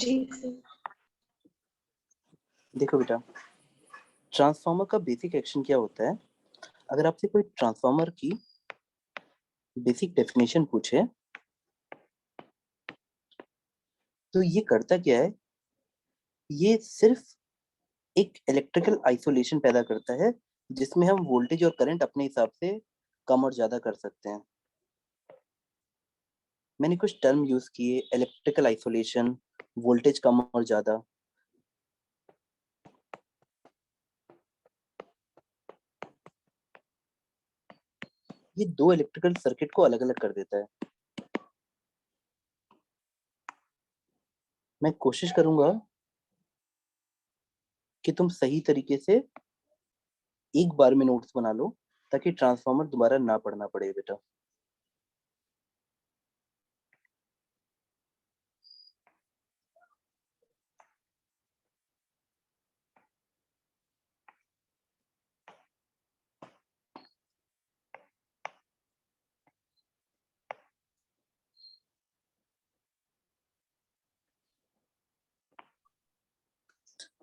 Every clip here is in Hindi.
जी सर। देखो बेटा, ट्रांसफार्मर का बेसिक एक्शन क्या होता है? अगर आपसे कोई ट्रांसफार्मर की बेसिक डेफिनेशन पूछे तो ये करता क्या है? ये सिर्फ एक इलेक्ट्रिकल आइसोलेशन पैदा करता है जिसमें हम वोल्टेज और करंट अपने हिसाब से कम और ज्यादा कर सकते हैं। मैंने कुछ टर्म यूज किए, इलेक्ट्रिकल आइसोलेशन, वोल्टेज कम और ज्यादा। ये दो इलेक्ट्रिकल सर्किट को अलग अलग कर देता है। मैं कोशिश करूंगा कि तुम सही तरीके से एक बार में नोट्स बना लो ताकि ट्रांसफार्मर दोबारा ना पढ़ना पड़े बेटा।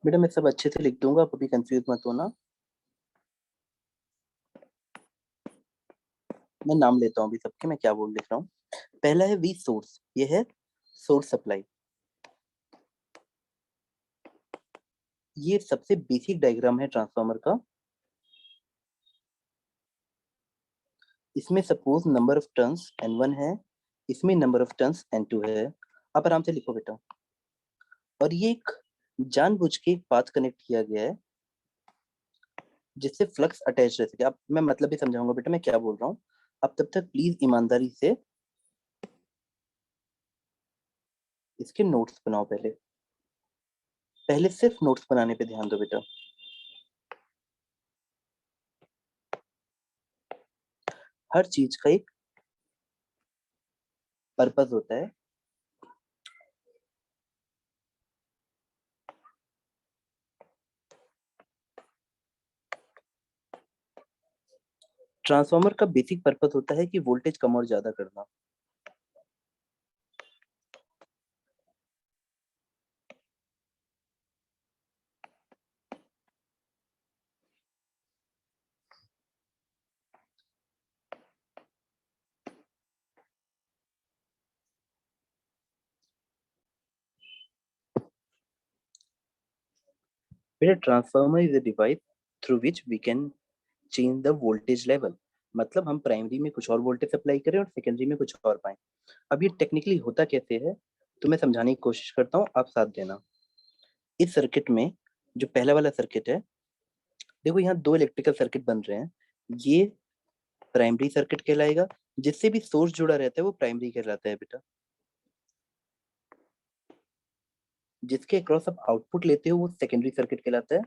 बेटा मैं सब अच्छे से लिख दूंगा, आप अभी कंफ्यूज मत होना। मैं नाम लेता हूँ अभी सबके, मैं क्या बोल लिख रहा हूँ। पहला है वी सोर्स, ये है सोर्स सप्लाई। ये सबसे बेसिक डायग्राम है ट्रांसफार्मर का। इसमें suppose number of turns N1 है, इसमें नंबर ऑफ टर्न्स N2 है। आप आराम से लिखो बेटा। और ये एक जानबूझ के एक पाथ कनेक्ट किया गया है जिससे फ्लक्स अटैच रह सके। अब मैं मतलब भी समझाऊंगा बेटा मैं क्या बोल रहा हूँ। अब तब तक प्लीज ईमानदारी से इसके नोट्स बनाओ। पहले पहले सिर्फ नोट्स बनाने पे ध्यान दो बेटा। हर चीज का एक पर्पस होता है। ट्रांसफार्मर का बेसिक पर्पस होता है कि वोल्टेज कम और ज्यादा करना। बेटा transformer is a device through which we can change the voltage level. मतलब हम प्राइमरी में कुछ और वोल्टेज अप्लाई करें और सेकेंडरी में कुछ और पाएं। अब ये टेक्निकली होता कैसे है तो मैं समझाने की कोशिश करता हूँ, आप साथ देना। इस सर्किट में जो पहला वाला सर्किट है, देखो यहाँ दो इलेक्ट्रिकल सर्किट बन रहे हैं। ये प्राइमरी सर्किट कहलाएगा, जिससे भी सोर्स जुड़ा रहता है वो प्राइमरी कहलाता है बेटा। जिसके अक्रॉस आप आउटपुट लेते हो वो सेकेंडरी सर्किट कहलाता है।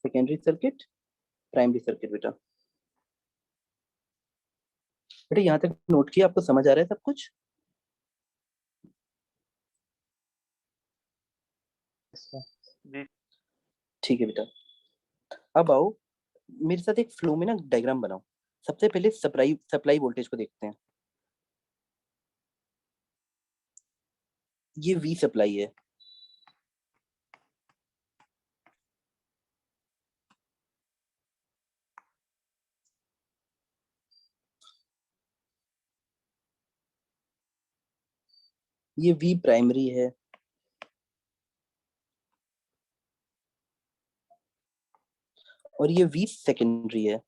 सेकेंडरी सर्किट, प्राइमरी सर्किट बेटा। बेटा यहाँ तक नोट किया, आपको समझ आ रहा है सब कुछ? जी ठीक है बेटा। अब आओ मेरे साथ एक फ्लो में ना डायग्राम बनाओ। सबसे पहले सप्लाई सप्लाई वोल्टेज को देखते हैं। ये वी सप्लाई है। ये वी प्राइमरी है। और ये वी सेकेंडरी है।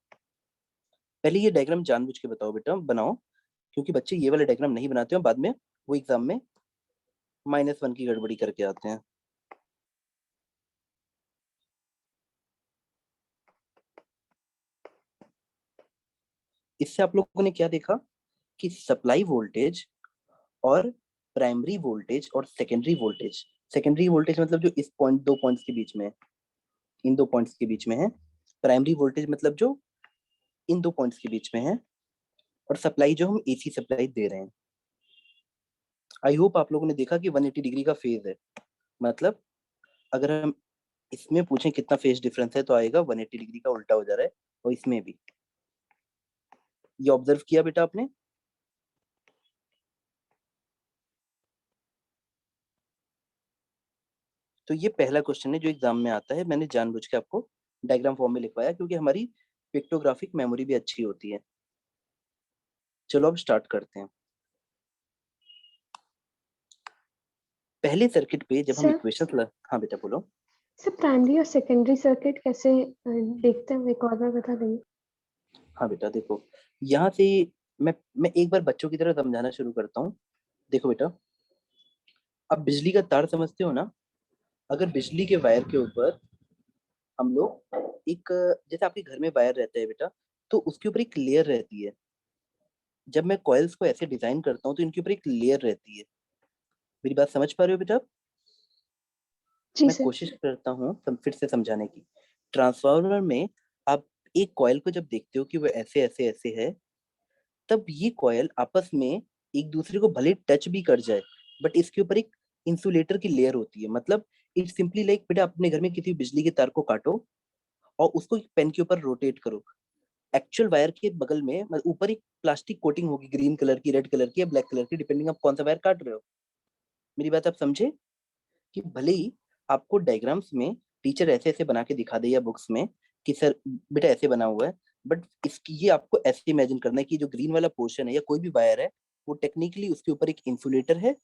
पहले ये डायग्राम जानबूझ के बताओ बेटा, बनाओ, क्योंकि बच्चे ये वाले डायग्राम नहीं बनाते हैं बाद में वो एग्जाम में -1 की गड़बड़ी करके आते हैं। इससे आप लोगों ने क्या देखा कि सप्लाई वोल्टेज और प्राइमरी वोल्टेज और सेकेंडरी वोल्टेज मतलब जो इस पॉइंट दो पॉइंट्स के बीच में है, इन दो पॉइंट्स के बीच में है। प्राइमरी वोल्टेज मतलब जो इन दो पॉइंट्स के बीच में है। और सप्लाई जो हम एसी सप्लाई दे रहे हैं। आई होप आप लोगों ने देखा कि 180 डिग्री का फेज है। मतलब अगर हम इसमें पूछें कितना फेज डिफरेंस है तो आएगा 180 डिग्री का उल्टा हो जा रहा है। और इसमें भी ये ऑब्जर्व किया बेटा आपने? तो ये पहला क्वेश्चन है जो एग्जाम में आता है। मैंने जानबूझ के आपको डायग्राम फॉर्म में लिखवाया क्योंकि हमारी पिक्टोग्राफिक मेमोरी भी अच्छी होती है। चलो अब स्टार्ट करते हैं। पहले सर्किट पे जब हम सर इक्वेशन हाँ बेटा बोलो। सर प्राइमरी और सेकेंडरी सर्किट कैसे देखते हैं, एक और बार बता देंगे? हाँ बेटा देखो, यहाँ से मैं एक बार बच्चों की तरह समझाना शुरू करता हूँ। देखो बेटा, अब बिजली का तार समझते हो ना? अगर बिजली के वायर के ऊपर हम लोग एक, जैसे आपके घर में वायर रहता है बेटा, तो उसके ऊपर एक लेयर रहती है। जब मैं कॉइल्स को ऐसे डिजाइन करता हूँ तो इनके ऊपर एक लेयर रहती है। मेरी बात समझ पा रहे हो बेटा? जी मैं सर। कोशिश करता हूँ फिर से समझाने की। ट्रांसफार्मर में आप एक कॉइल को जब देखते हो कि वो ऐसे ऐसे ऐसे है, तब ये कॉइल आपस में एक दूसरे को भले टच भी कर जाए, बट इसके ऊपर एक इंसुलेटर की लेयर होती है। मतलब इट सिंपली लाइक, बेटा अपने घर में किसी बिजली के तार को काटो और उसको एक पेन के ऊपर रोटेट करो। एक्चुअल वायर के बगल में ऊपर एक प्लास्टिक कोटिंग होगी, ग्रीन कलर की, रेड कलर की या ब्लैक कलर की, डिपेंडिंग आप कौन सा वायर काट रहे हो। मेरी बात आप समझे? कि भले ही आपको डायग्राम्स में टीचर ऐसे ऐसे बना के दिखा दे या बुक्स में कि सर बेटा ऐसे बना हुआ है, बट इसकी ये आपको ऐसे इमेजिन करना है कि जो ग्रीन वाला पोर्शन है या कोई भी वायर है, वो टेक्निकली उसके ऊपर एक इंसुलेटर है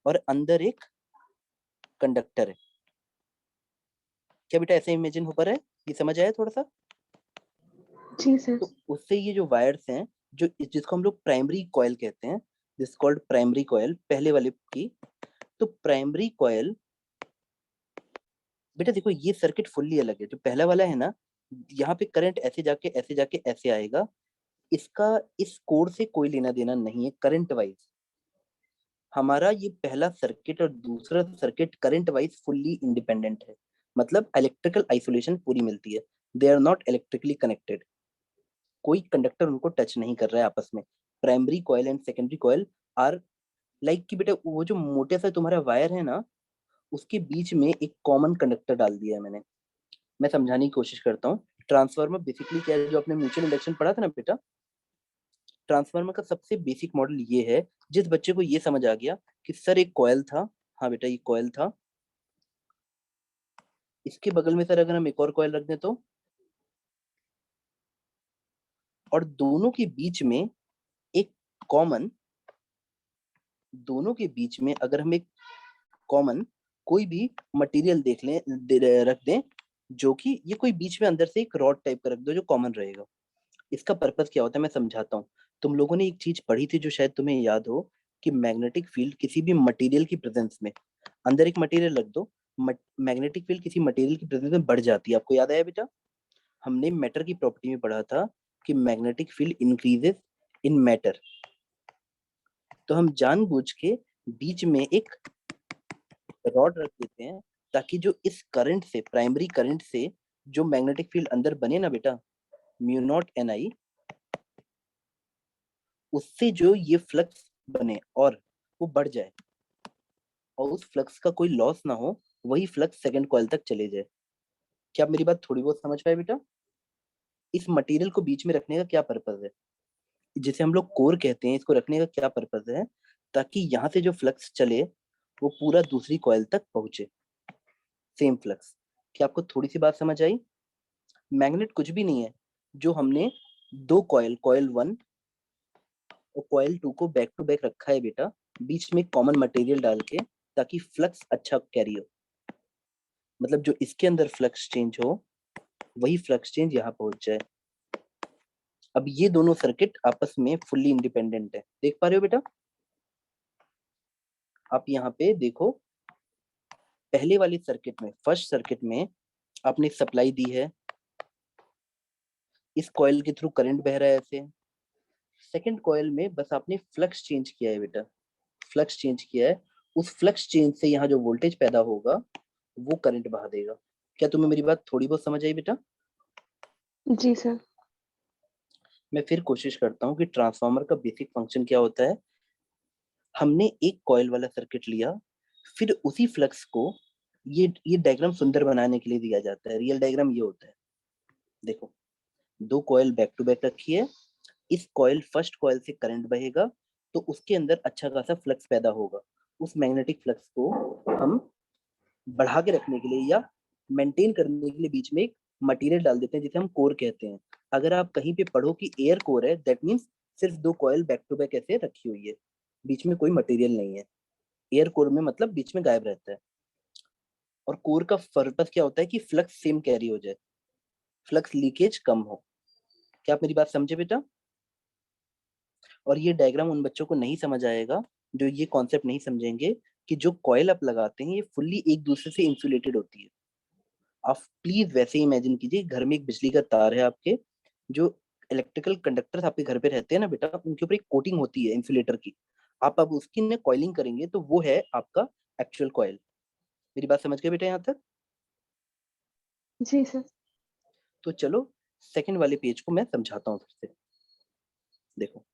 और अंदर एक कंडक्टर है। क्या बेटा ऐसे इमेजिन हो पा रहा है? ये समझ आया थोड़ा सा? जी सर। तो उससे ये जो वायर्स हैं, जो जिसको हम लोग प्राइमरी कॉइल कहते हैं, दिस कॉल्ड प्राइमरी कॉइल, पहले वाले की। तो प्राइमरी कॉइल, बेटा देखो ये सर्किट फुल्ली अलग है। जो पहला वाला है ना, यहाँ पे करंट ऐसे जाके ऐसे जाके ऐसे आएगा। इसका इस कोड से कोई लेना देना नहीं है करंट वाइज। हमारा ये पहला सर्किट और दूसरा circuit current wise fully independent है। मतलब इलेक्ट्रिकल आइसोलेशन पूरी मिलती है। They are not electrically connected. कोई कंडक्टर उनको टच नहीं कर रहा है आपस में। Primary coil and secondary coil are like कि बेटा वो जो मोटे सा तुम्हारा वायर है ना, उसके बीच में एक कॉमन कंडक्टर डाल दिया है मैंने। मैं समझाने की कोशिश करता हूँ। ट्रांसफार्मर बेसिकली क्या है, जो आपने म्यूचुअल इंडक्शन पढ़ा था ना बेटा, ट्रांसफार्मर का सबसे बेसिक मॉडल ये है। जिस बच्चे को ये समझ आ गया कि सर एक कॉइल था, हाँ बेटा ये कॉइल था, इसके बगल में सर अगर हम एक और कॉइल रख दें तो, और दोनों के बीच में एक कॉमन, दोनों के बीच में अगर हम एक कॉमन कोई भी मटेरियल रख दें, जो कि ये कोई बीच में अंदर से एक रॉड टाइप का रख दो जो कॉमन रहेगा। इसका पर्पस क्या होता है मैं समझाता हूँ। तुम लोगों ने एक चीज पढ़ी थी जो शायद तुम्हें याद हो, कि मैग्नेटिक फील्ड किसी भी मटेरियल की प्रेजेंस में, अंदर एक मटेरियल रख दो, मैग्नेटिक फील्ड किसी मटेरियल की प्रेजेंस में बढ़ जाती है। आपको याद आया बेटा? हमने मैटर की प्रॉपर्टी में पढ़ा था कि मैग्नेटिक फील्ड इंक्रीजेस इन मैटर। तो हम जानबूझ के बीच में एक रॉड रख देते हैं, ताकि जो इस करंट से, प्राइमरी करंट से जो मैग्नेटिक फील्ड अंदर बने ना बेटा, म्यू नॉट एन आई, उससे जो ये फ्लक्स बने और वो बढ़ जाए और उस फ्लक्स का कोई लॉस ना हो, वही फ्लक्स सेकंड कॉइल तक चले जाए। क्या आप मेरी बात थोड़ी बहुत समझ पाए बेटा? इस मटेरियल को बीच में रखने का क्या पर्पज है, जिसे हम लोग कोर कहते हैं, इसको रखने का क्या पर्पज है? ताकि यहाँ से जो फ्लक्स चले वो पूरा दूसरी कॉइल तक पहुंचे, सेम फ्लक्स। क्या आपको थोड़ी सी बात समझ आई? मैग्नेट कुछ भी नहीं है। जो हमने दो कॉइल, कॉइल वन और कॉइल टू को बैक टू बैक रखा है बेटा, बीच में कॉमन मटेरियल डाल के, ताकि फ्लक्स अच्छा कैरी हो। मतलब जो इसके अंदर फ्लक्स चेंज हो, वही फ्लक्स चेंज यहाँ पहुंच जाए। अब ये दोनों सर्किट आपस में फुल्ली इंडिपेंडेंट है। देख पा रहे हो बेटा? आप यहाँ पे देखो, पहले वाले सर्किट में, फर्स्ट सर्किट में आपने सप्लाई दी है, इस कॉइल के थ्रू करंट बह रहा है ऐसे। सेकंड कॉइल में बस आपने फ्लक्स चेंज किया है बेटा, फ्लक्स चेंज किया है। उस फ्लक्स चेंज से यहाँ जो वोल्टेज पैदा होगा वो करंट बहा देगा। क्या तुम्हें मेरी बात थोड़ी बहुत समझ आई बेटा? जी सर। मैं फिर कोशिश करता हूँ कि ट्रांसफार्मर का बेसिक फंक्शन क्या होता है। हमने एक कॉइल वाला सर्किट लिया, फिर उसी फ्लक्स को, ये डायग्राम सुंदर बनाने के लिए दिया जाता है। रियल डायग्राम ये होता है। देखो, दो कॉइल बैक टू बैक रखी है, इस कॉइल फर्स्ट कॉइल से करंट बहेगा तो उसके अंदर अच्छा खासा फ्लक्स पैदा होगा। उस मैग्नेटिक फ्लक्स को हम बढ़ा के रखने के लिए या मेंटेन करने के लिए बीच में एक मटेरियल डाल देते हैं जिसे हम कोर कहते हैं। अगर आप कहीं पे पढ़ो कि एयर कोर है, दैट मीन्स सिर्फ दो कॉइल बैक टू बैक ऐसे रखी हुई है, बीच में कोई मटेरियल नहीं है। एयर कोर में मतलब बीच में गायब रहता है। और कोर का पर्पस क्या होता है कि फ्लक्स सेम कैरी हो जाए, फ्लक्स लीकेज कम हो। क्या आप मेरी बात समझे बेटा? और ये डायग्राम उन बच्चों को नहीं समझ आएगा जो ये कॉन्सेप्ट नहीं समझेंगे कि जो कॉइल आप लगाते हैं ये फुल्ली एक दूसरे से इंसुलेटेड होती है। आप प्लीज वैसे ही इमेजिन कीजिए, घर में एक बिजली का तार है आपके, जो इलेक्ट्रिकल कंडक्टर्स आपके घर पे रहते हैं ना बेटा, उनके ऊपर एक कोटिंग होती है इंसुलेटर की। आप अब उसकी ना कॉइलिंग करेंगे तो वो है आपका एक्चुअल कॉइल। मेरी बात समझ गए बेटा यहाँ तक? जी सर। तो चलो सेकंड वाले पेज को मैं समझाता हूँ फिर से। देखो,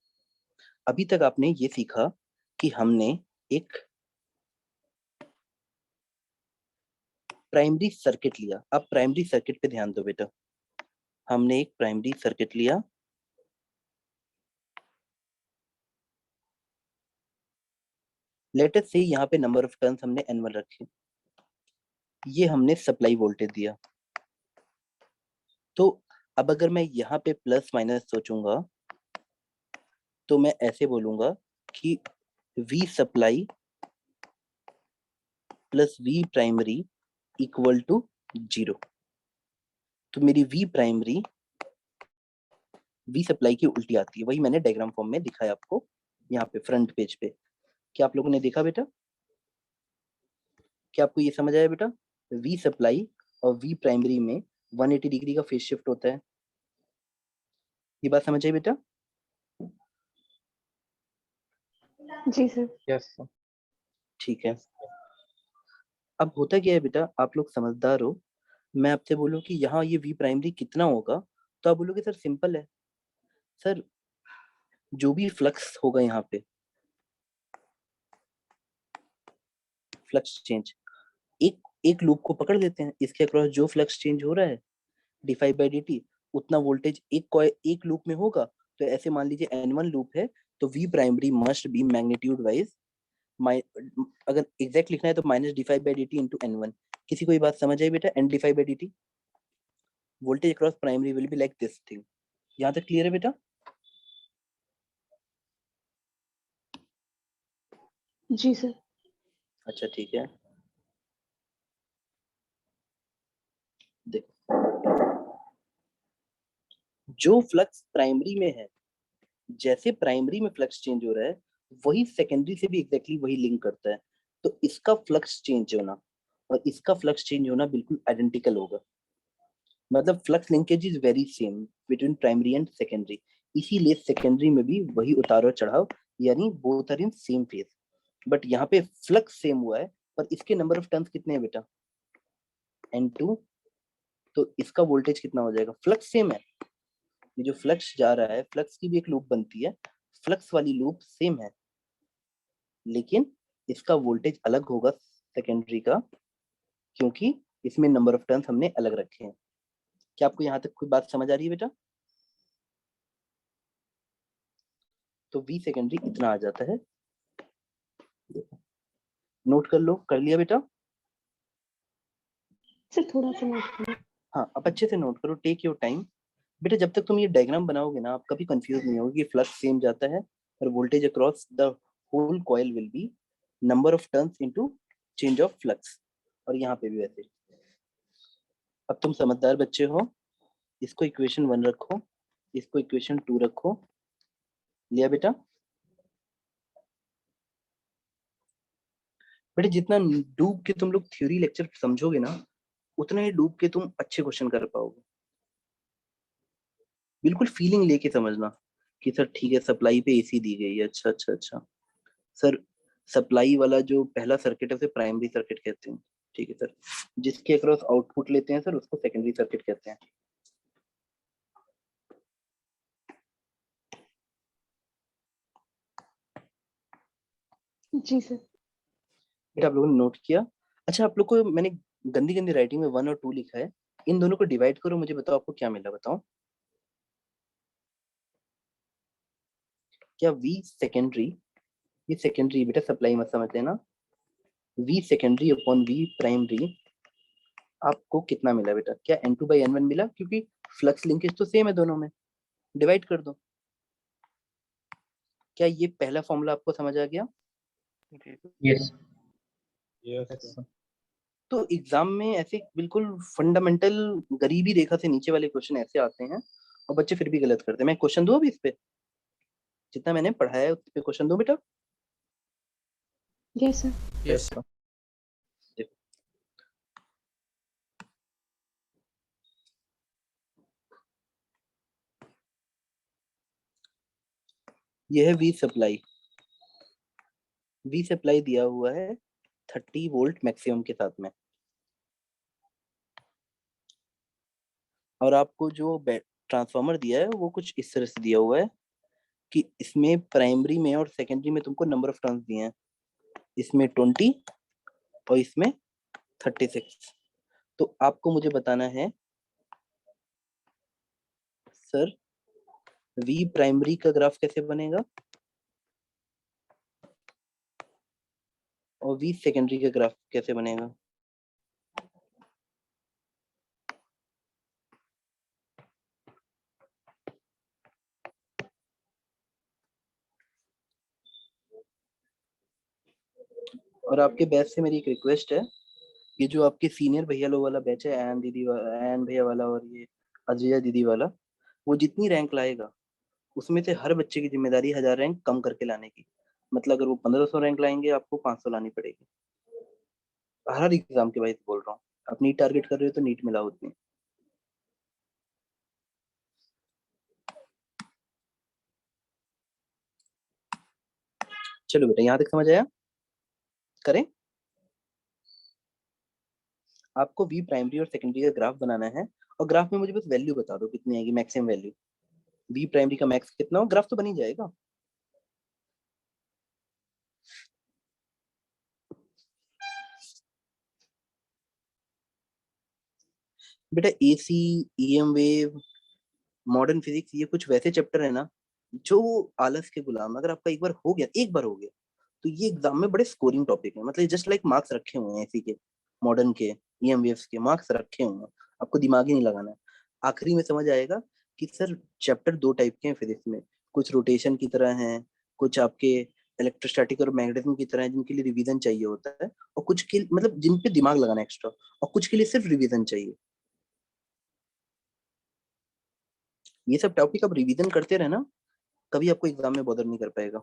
अभी तक आपने ये सीखा कि हमने एक प्राइमरी सर्किट लिया। अब प्राइमरी सर्किट पे ध्यान दो बेटा। हमने एक प्राइमरी सर्किट लिया, लेट अस से यहाँ पे नंबर ऑफ टर्न्स हमने N1 रखे, ये हमने सप्लाई वोल्टेज दिया। तो अब अगर मैं यहाँ पे प्लस माइनस सोचूंगा तो मैं ऐसे बोलूंगा कि V supply plus V primary equal to 0। तो मेरी V प्राइमरी V सप्लाई की उल्टी आती है, वही मैंने डायग्राम फॉर्म में दिखाया आपको यहाँ पे फ्रंट पेज पे। क्या आप लोगों ने देखा बेटा? क्या आपको ये समझ आया बेटा? V सप्लाई और V प्राइमरी में 180 डिग्री का फेज शिफ्ट होता है। ये बात समझ आई बेटा? जी सर। Yes sir. ठीक है। अब होता क्या है बेटा, आप लोग समझदार हो, मैं आपसे बोलूं कि यहाँ ये V प्राइमरी कितना होगा तो आप बोलोगे सर सिंपल है सर, जो भी फ्लक्स होगा यहाँ पे, फ्लक्स चेंज, एक एक लूप को पकड़ लेते हैं, इसके अक्रॉस जो फ्लक्स चेंज हो रहा है d5 बाई dt, उतना वोल्टेज एक लूप में होगा। तो ऐसे मान लीजिए N1 लूप है तो V primary must be magnitude wise, अगर एग्जैक्ट लिखना है तो minus d5 by dt into N1। किसी को ये बात समझ आई बेटा? N d5 by dt voltage across primary will be like this thing. यहाँ तक क्लियर है बेटा? जी सर। अच्छा ठीक है। देखो, जो फ्लक्स प्राइमरी में है, जैसे प्राइमरी में फ्लक्स चेंज हो रहा है वही सेकेंडरी से भी एग्जैक्टली वही लिंक करता है। तो इसका फ्लक्स चेंज होना और इसका फ्लक्स चेंज होना बिल्कुल आइडेंटिकल होगा, मतलब flux linkage is very same between primary and secondary. इसीलिए सेकेंडरी में भी वही उतार और चढ़ाव, यानी both are in same phase. But यहाँ पे फ्लक्स सेम हुआ है पर इसके नंबर ऑफ टर्न्स कितने हैं बेटा? N2। तो इसका वोल्टेज कितना हो जाएगा? फ्लक्स सेम है, ये जो फ्लक्स जा रहा है, फ्लक्स की भी एक लूप बनती है, फ्लक्स वाली लूप सेम है, लेकिन इसका वोल्टेज अलग होगा सेकेंडरी का, क्योंकि इसमें नंबर ऑफ टर्न्स हमने अलग रखे हैं। क्या आपको यहाँ तक कोई बात समझ आ रही है बेटा? तो V सेकेंडरी इतना आ जाता है। नोट कर लो, कर लिया बेटा? सर थोड़ा सा नोट करो। हाँ, अब अच्छे से नोट करो, टेक योर टाइम बेटा। जब तक तुम ये डायग्राम बनाओगे ना, आप कभी कंफ्यूज नहीं होगे कि फ्लक्स सेम जाता है और voltage across the whole coil will be number of turns into change of flux. और यहाँ पे भी वैसे। अब तुम समझदार बच्चे हो, इसको इक्वेशन 1 रखो, इसको इक्वेशन 2 रखो। लिया बेटा? बेटा जितना डूब के तुम लोग थ्योरी लेक्चर समझोगे ना, उतना ही डूब के तुम अच्छे क्वेश्चन कर पाओगे। बिल्कुल फीलिंग लेके समझना कि सर ठीक है सप्लाई पे एसी दी गई है, अच्छा अच्छा अच्छा सर, सप्लाई वाला जो पहला सर्किट है उसे प्राइमरी सर्किट कहते हैं, ठीक है सर। जिसके अक्रॉस आउटपुट लेते हैं सर उसको सेकेंडरी सर्किट कहते हैं। जी सर। बेटा आप लोगों ने नोट किया? अच्छा, आप लोग को मैंने गंदी गंदी राइटिंग में 1 और 2 लिखा है, इन दोनों को डिवाइड करो, मुझे बताओ आपको क्या मिला, बताओ। क्या V सेकेंडरी, ये सेकेंडरी बेटा सप्लाई मत समझ लेना, V secondary upon V primary आपको कितना मिला बेटा? क्या N2/N1 मिला? क्योंकि फ्लक्स लिंकेज तो सेम है दोनों में, डिवाइड कर दो। क्या ये पहला फॉर्मूला आपको समझ आ गया? जी यस यस तो एग्जाम में ऐसे बिल्कुल फंडामेंटल गरीबी रेखा से नीचे वाले क्वेश्चन ऐसे आते हैं और बच्चे फिर भी गलत करते हैं। मैं क्वेश्चन दूं अभी इस पे, जितना मैंने पढ़ाया है उस पे क्वेश्चन दूं बेटा? Yes sir. यस देखो, यह है वी सप्लाई, वी सप्लाई दिया हुआ है 30 वोल्ट मैक्सिमम के साथ में, और आपको जो ट्रांसफार्मर दिया है वो कुछ इस तरह से दिया हुआ है कि इसमें प्राइमरी में और सेकेंडरी में तुमको नंबर ऑफ टर्न्स दिए हैं, इसमें 20 और इसमें 36। तो आपको मुझे बताना है सर वी प्राइमरी का ग्राफ कैसे बनेगा और वी सेकेंडरी का ग्राफ कैसे बनेगा। और आपके बैच से मेरी एक रिक्वेस्ट है, ये जो आपके सीनियर भैया लोग वाला बैच है, एन दीदी एन भैया वाला और ये अजय दीदी वाला, वो जितनी रैंक लाएगा उसमें से हर बच्चे की जिम्मेदारी 1000 रैंक कम करके लाने की। मतलब अगर वो 1500 रैंक लाएंगे आपको 500 लानी पड़ेगी। हर एग्जाम के वाइज बोल रहा हूँ, आप नीट टारगेट कर रहे हो तो नीट मिला उतनी। चलो बेटा यहाँ तक समझ आया? करें? आपको वी प्राइमरी और सेकेंडरी का ग्राफ बनाना है और ग्राफ में मुझे बस वैल्यू बता दो कितनी आएगी मैक्सिमम वैल्यू। वी प्राइमरी का मैक्स कितना हो, ग्राफ तो बन ही जाएगा। बेटा AC, EM wave, modern physics, ये कुछ वैसे चैप्टर है ना जो आलस के गुलाम, अगर आपका एक बार हो गया तो ये एग्जाम में बड़े स्कोरिंग टॉपिक है। मतलब जस्ट लाइक मार्क्स रखे हुए हैं एसी के, मॉडर्न के, ईएम वेव्स के मार्क्स रखे हुए हैं, आपको दिमाग ही नहीं लगाना है। आखिरी में समझ आएगा कि सर चैप्टर 2 टाइप के हैं फिजिक्स में, कुछ रोटेशन की तरह हैं, कुछ आपके इलेक्ट्रोस्टैटिक और मैग्नेटिज्म की तरह हैं जिनके लिए रिवीजन चाहिए होता है, और कुछ के मतलब जिन पे दिमाग लगाना एक्स्ट्रा, और कुछ के लिए सिर्फ रिवीजन चाहिए। ये सब टॉपिक आप रिवीजन करते रहना, कभी आपको एग्जाम में बॉदर नहीं कर पाएगा।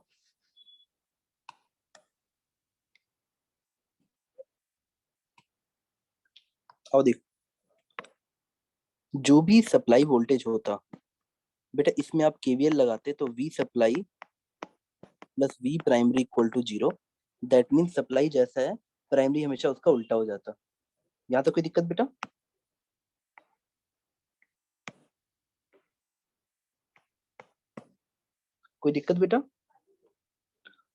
और देख, जो भी सप्लाई वोल्टेज होता बेटा, इसमें आप केवीएल लगाते तो V supply plus V primary equal to 0। That mean supply जैसा है प्राइमरी हमेशा उसका उल्टा हो जाता। यहाँ तो कोई दिक्कत बेटा? कोई दिक्कत बेटा?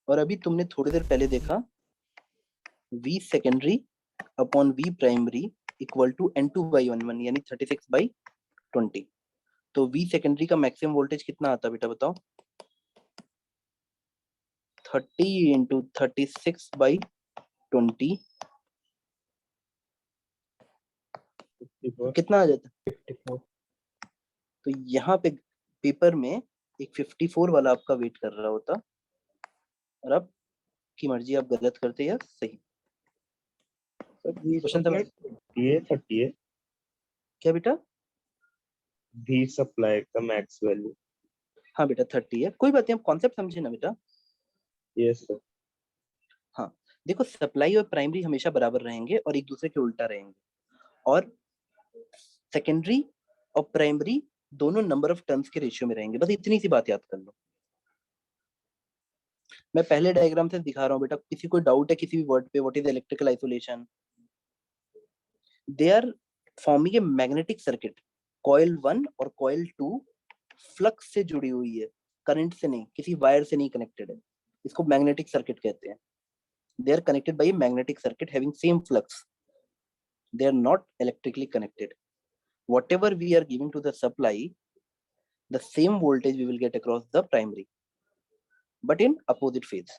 और अभी तुमने थोड़ी देर पहले देखा V secondary upon V primary equal to N2/N1 यानी 36/20। तो वी सेकेंडरी का मैक्सिमम वोल्टेज कितना आता बेटा बताओ? 30 इंटू 36/20 कितना आ जाता? 54। तो यहाँ पे पेपर में एक 54 वाला आपका वेट कर रहा होता, और अब की मर्जी आप गलत करते या सही। क्वेश्चन समझ? 30 है क्या बेटा? वी सप्लाई का मैक्स वैल्यू। हाँ बेटा 30 है, कोई बात नहीं, आप कॉन्सेप्ट समझे ना बेटा। Yes sir. हाँ देखो, सप्लाई और प्राइमरी हमेशा बराबर रहेंगे और एक दूसरे के उल्टा रहेंगे, और सेकेंडरी और प्राइमरी दोनों नंबर ऑफ टर्न्स के रेशियो में रहेंगे। बस इतनी सी बात याद कर लो। मैं पहले डायग्राम से दिखा रहा हूँ बेटा, किसी को डाउट है किसी भी वर्ड पे, what is electrical isolation? They are forming a magnetic circuit, coil 1 और कॉइल 2 फ्लक्स से जुड़ी हुई है, करंट से नहीं, किसी वायर से नहीं कनेक्टेड है। इसको मैग्नेटिक सर्किट कहते हैं। They are connected by a magnetic circuit having same flux. They are not electrically connected. Whatever we are giving to the supply, the same voltage we will get across the primary. but in opposite phase.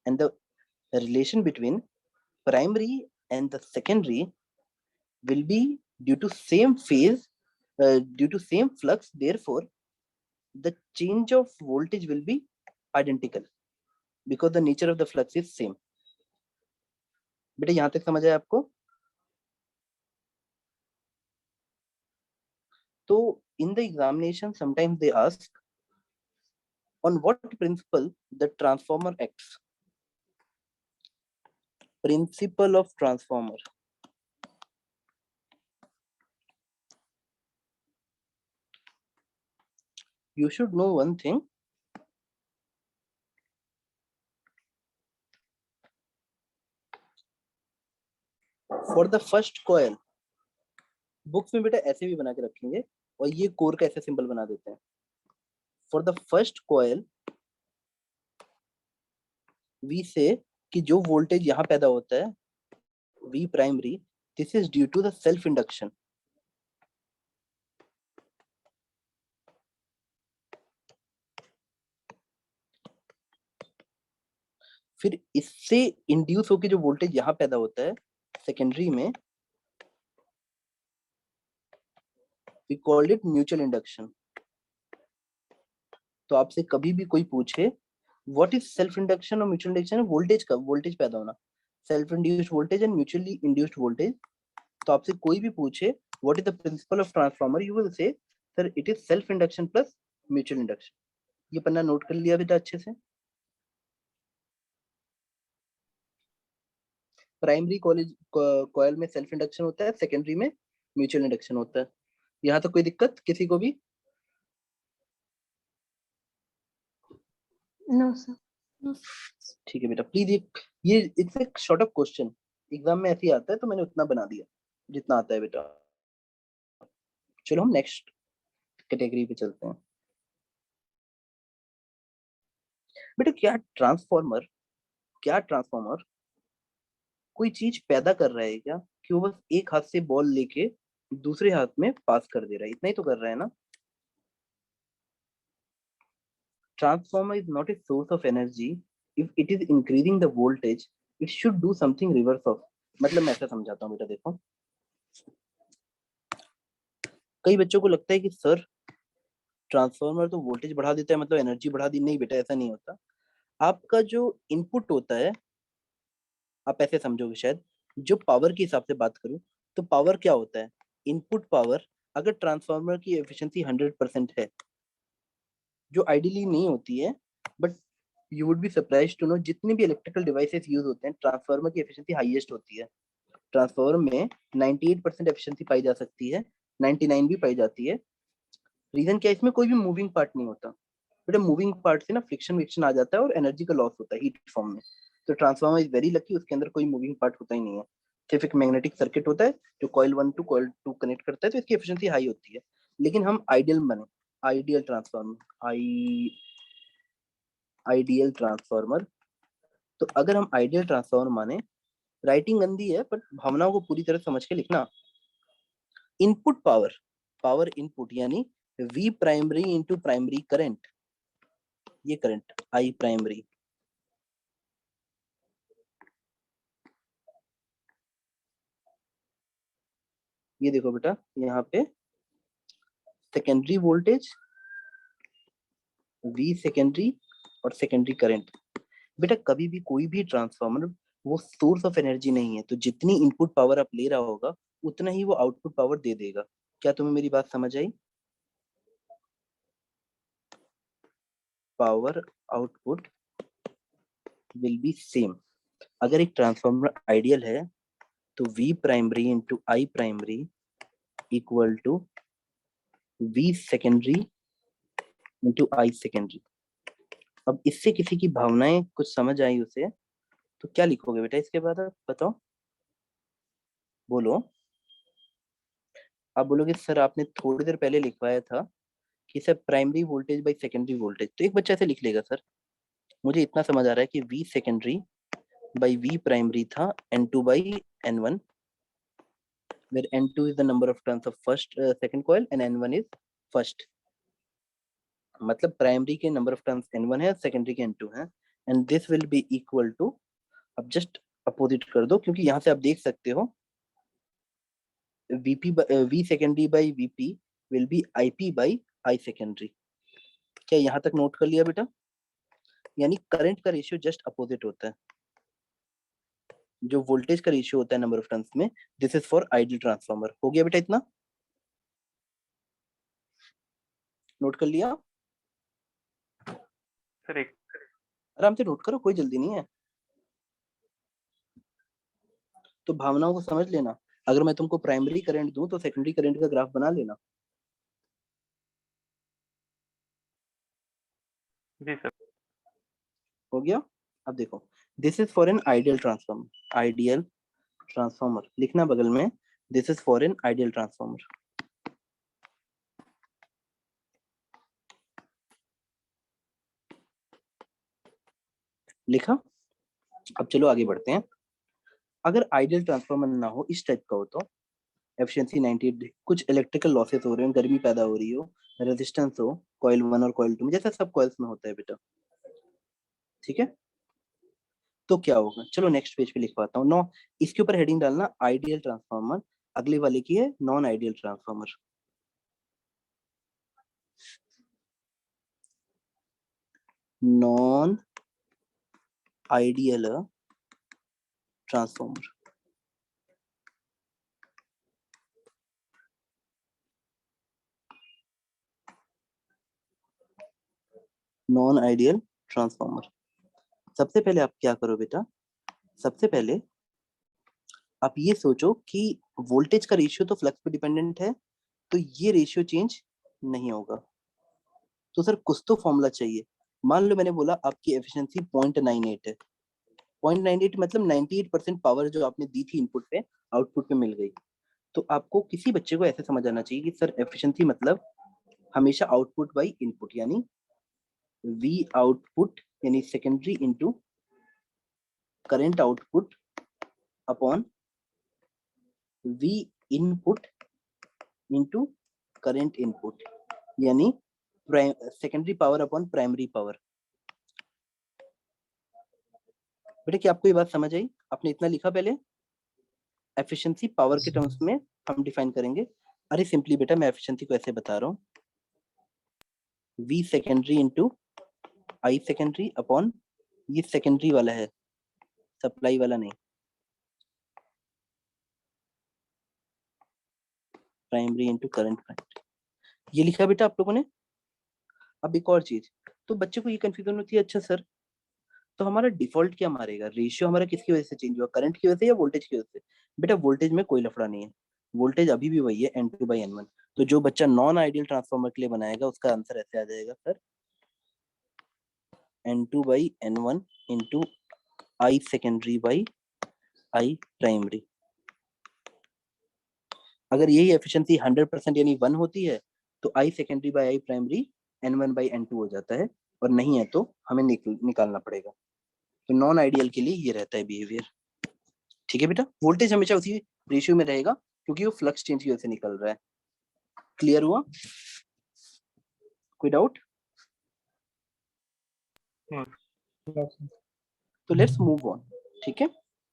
And the relation between primary and the secondary will be due to same phase, due to same flux. Therefore, the change of voltage will be identical because the nature of the flux is same. बेटा यहाँ तक समझ आया आपको? तो in the examination sometimes they ask on what principle the transformer acts. Principle of transformer. You should know one thing. For the first coil, books में बेटा ऐसे भी बना के रखेंगे और ये कोर का ऐसे सिंबल बना देते हैं. For the first coil, we say कि जो वोल्टेज यहाँ पैदा होता है V primary, this is due to the self induction. फिर इससे इंड्यूस होकर जो वोल्टेज यहाँ पैदा होता है सेकेंडरी में, we called it mutual induction. तो आपसे कभी भी कोई पूछे what is self induction और mutual induction, वोल्टेज का वोल्टेज पैदा होना, self induced voltage and mutually induced voltage. तो आपसे कोई भी पूछे what is the principle of transformer, you will say sir it is self induction plus mutual induction. ये पन्ना नोट कर लिया बेटा अच्छे से. प्राइमरी कॉइल में सेल्फ इंडक्शन होता है, सेकेंडरी में म्यूचुअल इंडक्शन होता है. यहाँ तक कोई दिक्कत किसी को भी? No sir. ठीक है बेटा, प्लीज ये इट्स एक शॉर्ट ऑफ क्वेश्चन, एग्जाम में ऐसे ही आता है तो मैंने उतना बना दिया जितना आता है बेटा. चलो हम नेक्स्ट कैटेगरी पे चलते हैं. बेटा क्या ट्रांसफॉर्मर कोई चीज पैदा कर रहा है क्या कि वो बस एक हाथ से बॉल लेके दूसरे हाथ में पास कर दे रहा है, इतना ही तो कर रहा है ना? Transformer is not a source of energy. If it is increasing the voltage, it should do something reverse of. मतलब मैं ऐसा समझाता हूँ बेटा, देखो कई बच्चों को लगता है कि सर ट्रांसफार्मर तो वोल्टेज बढ़ा देता है मतलब एनर्जी बढ़ा दी. नहीं बेटा, ऐसा नहीं होता. आपका जो इनपुट होता है, आप ऐसे समझोगे शायद, जो पावर के हिसाब से बात करूं तो पावर क्या होता है? Input power. अगर ट्रांसफार्मर की एफिशिएंसी 100% है, जो आइडियली नहीं होती है, but you would be surprised to know जितने भी इलेक्ट्रिकल डिवाइसेस यूज होते हैं ट्रांसफार्मर की एफिशिएंसी हाईएस्ट होती है. ट्रांसफार्मर में 98% एफिशिएंसी पाई जा सकती है, 99 भी पाई जाती है. रीजन क्या है? इसमें कोई भी मूविंग पार्ट नहीं होता बेटा. मूविंग पार्ट से ना फ्रिक्शन आ जाता है और एनर्जी का लॉस होता है हीट फॉर्म में. तो ट्रांसफार्मर इज वेरी लकी, उसके अंदर कोई मूविंग पार्ट होता ही नहीं है. सिर्फ एक मैग्नेटिक सर्किट होता है जो कॉइल 1 टू कॉइल 2 कनेक्ट करता है, तो इसकी एफिशिएंसी हाई होती है. लेकिन हम आइडियल ट्रांसफार्मर, तो अगर हम आइडियल ट्रांसफार्मर माने, राइटिंग गंदी है पर भावनाओं को पूरी तरह समझ के लिखना. इनपुट पावर इनपुट यानी V primary into primary current, ये करंट I प्राइमरी. ये देखो बेटा यहाँ पे सेकेंडरी वोल्टेज V सेकेंडरी और सेकेंडरी करंट. बेटा कभी भी कोई भी ट्रांसफार्मर वो सोर्स ऑफ एनर्जी नहीं है, तो जितनी इनपुट पावर आप ले रहा होगा उतना ही वो आउटपुट पावर दे देगा. क्या तुम्हें मेरी बात समझ आई? Power output will be same. अगर एक ट्रांसफार्मर आइडियल है तो V primary into I primary equal to V secondary into I secondary. अब इससे किसी की भावनाएं कुछ समझ आई उसे, तो क्या लिखोगे बेटा इसके बाद? आप बताओ, बोलो. आप बोलोगे सर आपने थोड़ी देर पहले लिखवाया था कि sir primary voltage by secondary voltage. तो एक बच्चा ऐसे लिख लेगा सर मुझे इतना समझ आ रहा है कि V secondary by V primary था N2 by N1, where N2 is the number of turns of first second coil and N1 is first. मतलब प्राइमरी के नंबर ऑफ टर्न्स n1 है, सेकेंडरी के n2 है, and this will be equal to, अब जस्ट अपोजिट कर दो क्योंकि यहाँ से आप देख सकते हो vp v secondary by vp will be ip by I secondary। क्या यहाँ तक नोट कर लिया बेटा? यानी करंट का रेशियो जस्ट अपोजिट होता है, जो वोल्टेज का रेशियो होता है नंबर ऑफ टर्न्स में, this is for ideal transformer. हो गया बेटा इतना? नोट कर लिया? सर एक आराम से नोट करो, कोई जल्दी नहीं है, तो भावनाओं को समझ लेना। अगर मैं तुमको प्राइमरी करंट दूं तो सेकेंडरी करंट का ग्राफ बना लेना। जी सर। हो गया? अब देखो, this is for an ideal transformer, ideal transformer लिखना बगल में, this is for an ideal transformer. लिखा? अब चलो आगे बढ़ते हैं। अगर आइडियल ट्रांसफार्मर ना हो, इस टाइप का हो, तो एफिशिएंसी 98, कुछ इलेक्ट्रिकल लॉसेस हो रहे हो, गर्मी पैदा हो रही हो, रेजिस्टेंस हो कॉइल 1 और कॉइल 2 में, जैसा सब कॉइल्स में होता है बेटा, ठीक है? तो क्या होगा, चलो नेक्स्ट पेज पे लिखवाता हूँ। नो, इसके ऊपर हेडिंग डालना आइडियल ट्रांसफार्मर, अगले वाले की है non ideal transformer. Non ideal transformer, non ideal transformer. सबसे पहले आप क्या करो बेटा, सबसे पहले आप ये सोचो कि वोल्टेज का रेशियो तो फ्लक्स पे डिपेंडेंट है, तो ये रेशियो चेंज नहीं होगा, तो सर कुछ तो फॉर्मूला चाहिए। मान लो मैंने बोला आपकी एफिशिएंसी 0.98 है, 0.98 मतलब 98% पावर जो आपने दी थी इनपुट पे, आउटपुट पे मिल गई। तो आपको किसी बच्चे को ऐसे समझ आना चाहिए कि सर एफिशिएंसी मतलब हमेशा आउटपुट बाई इनपुट, यानी वी आउटपुट यानी secondary into current output upon V input into current input, यानी secondary power upon primary power. बेटा क्या आपको ये बात समझ आई? आपने इतना लिखा पहले, एफिशिएंसी पावर के टर्म्स में हम डिफाइन करेंगे। अरे सिंपली बेटा मैं एफिशिएंसी को ऐसे बता रहा हूँ, V secondary into I secondary upon, ये सेकेंडरी वाला है, सप्लाई वाला नहीं, प्राइमरी इंटू करंट पॉइंट, ये लिखा बेटा आप लोगों ने। अब एक और चीज, तो बच्चे को ये कंफ्यूजन होती है, अच्छा सर तो हमारा डिफॉल्ट क्या मारेगा, रेशियो हमारा किसकी वजह से चेंज हुआ, करंट की वजह से या वोल्टेज की वजह से? बेटा वोल्टेज में कोई लफड़ा नहीं है, वोल्टेज अभी भी वही है N2/N1। तो जो बच्चा नॉन आइडियल ट्रांसफार्मर के लिए बनाएगा उसका आंसर ऐसे आ जाएगा sir, N2/N1 into I secondary by I primary. अगर यही एफिशिएंसी 100% यानी 1 होती है तो I secondary by I primary N1/N2 हो जाता है, और नहीं है तो हमें निकालना पड़ेगा। तो नॉन आइडियल के लिए ये रहता है बिहेवियर, ठीक है बेटा? वोल्टेज हमेशा उसी रेशियो में रहेगा क्योंकि वो फ्लक्स चेंज की वजह से निकल रहा है। क्लियर हुआ? कोई डाउट? तो लेट्स मूव ऑन, ठीक है?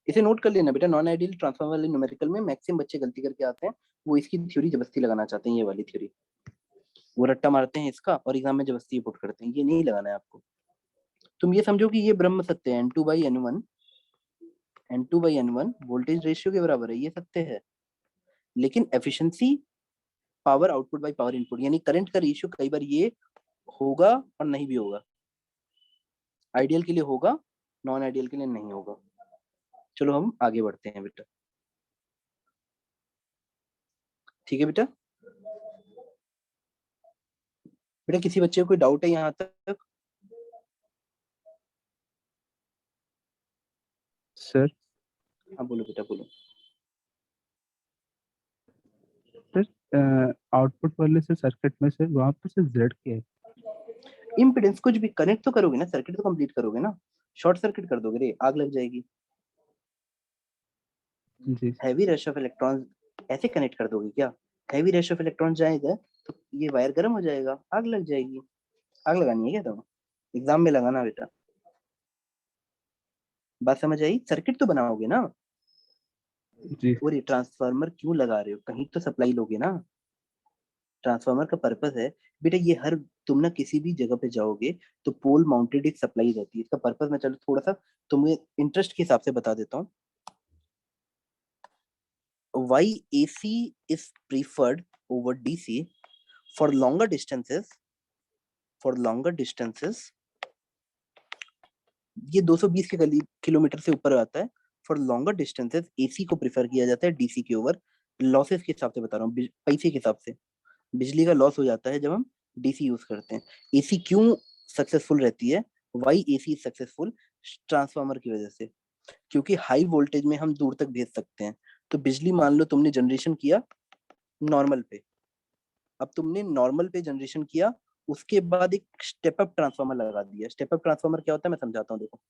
इसे नोट कर लेना बेटा, नॉन आइडियल ट्रांसफार्मर वाले न्यूमेरिकल में मैक्सिमम बच्चे गलती करके आते हैं, वो इसकी थ्योरी जबरदस्ती लगाना चाहते हैं, ये वाली थ्योरी, वो रट्टा मारते हैं इसका और एग्जाम में जबरदस्ती पुट करते हैं, ये नहीं लगाना है आपको। तुम ये समझो कि ये ब्रह्म सत्य है, N2/N1, N2/N1 वोल्टेज रेशियो के बराबर है, ये सत्य है। लेकिन efficiency power output by power input, यानी करंट का रेशियो कई बार ये होगा और नहीं भी होगा, आइडियल के लिए होगा, नॉन आइडियल के लिए नहीं होगा। चलो हम आगे बढ़ते हैं बेटा, ठीक है बेटा? बेटा किसी बच्चे को कोई डाउट है यहाँ तक? सर हाँ बोलो बेटा बोलो। सर आउटपुट वाले से सर्किट में से वहां पर से जेड क्या है? इम्पीडेंस, कुछ भी कनेक्ट तो करोगे ना, सर्किट तो कंप्लीट करोगे ना, शॉर्ट सर्किट कर दोगे रे, आग लग जाएगी। जी हैवी रश ऑफ इलेक्ट्रॉन ऐसे कनेक्ट कर दोगे क्या? हैवी रश ऑफ इलेक्ट्रॉन जाएगा तो ये वायर गर्म हो जाएगा, आग लग जाएगी। आग लगानी है क्या तुम? एग्जाम में लगाना बेटा। बात समझ आई? सर्किट तो बनाओगे ना? जी और ये ट्रांसफार्मर क्यों लगा रहे हो? कहीं तो सप्लाई लोगे ना। ट्रांसफार्मर का पर्पस है बेटा, ये हर तुम ना किसी भी जगह पे जाओगे तो पोल माउंटेड एक सप्लाई रहती है। इसका पर्पस मैं चलो थोड़ा सा तुम्हें इंटरेस्ट के हिसाब से बता देता हूँ। Why AC is preferred over DC for longer distances? For longer distances, ये 220 के करीब किलोमीटर से ऊपर आता है। फॉर लॉन्गर डिस्टेंसेस एसी को प्रेफर किया जाता है डीसी के ओवर। लॉसेस के हिसाब से बता रहा हूँ, पैसे के हिसाब से। बिजली का लॉस हो जाता है जब हम डीसी यूज करते हैं। एसी क्यों सक्सेसफुल रहती है? Y AC successful? ट्रांसफार्मर की वजह से। क्योंकि हाई वोल्टेज में हम दूर तक भेज सकते हैं। तो बिजली मान लो तुमने जनरेशन किया नॉर्मल पे, अब तुमने नॉर्मल पे जनरेशन किया, उसके बाद एक स्टेप अप ट्रांसफार्मर लगा दिया। स्टेप अप ट्रांसफार्मर क्या होता है मैं समझाता हूँ, देखो।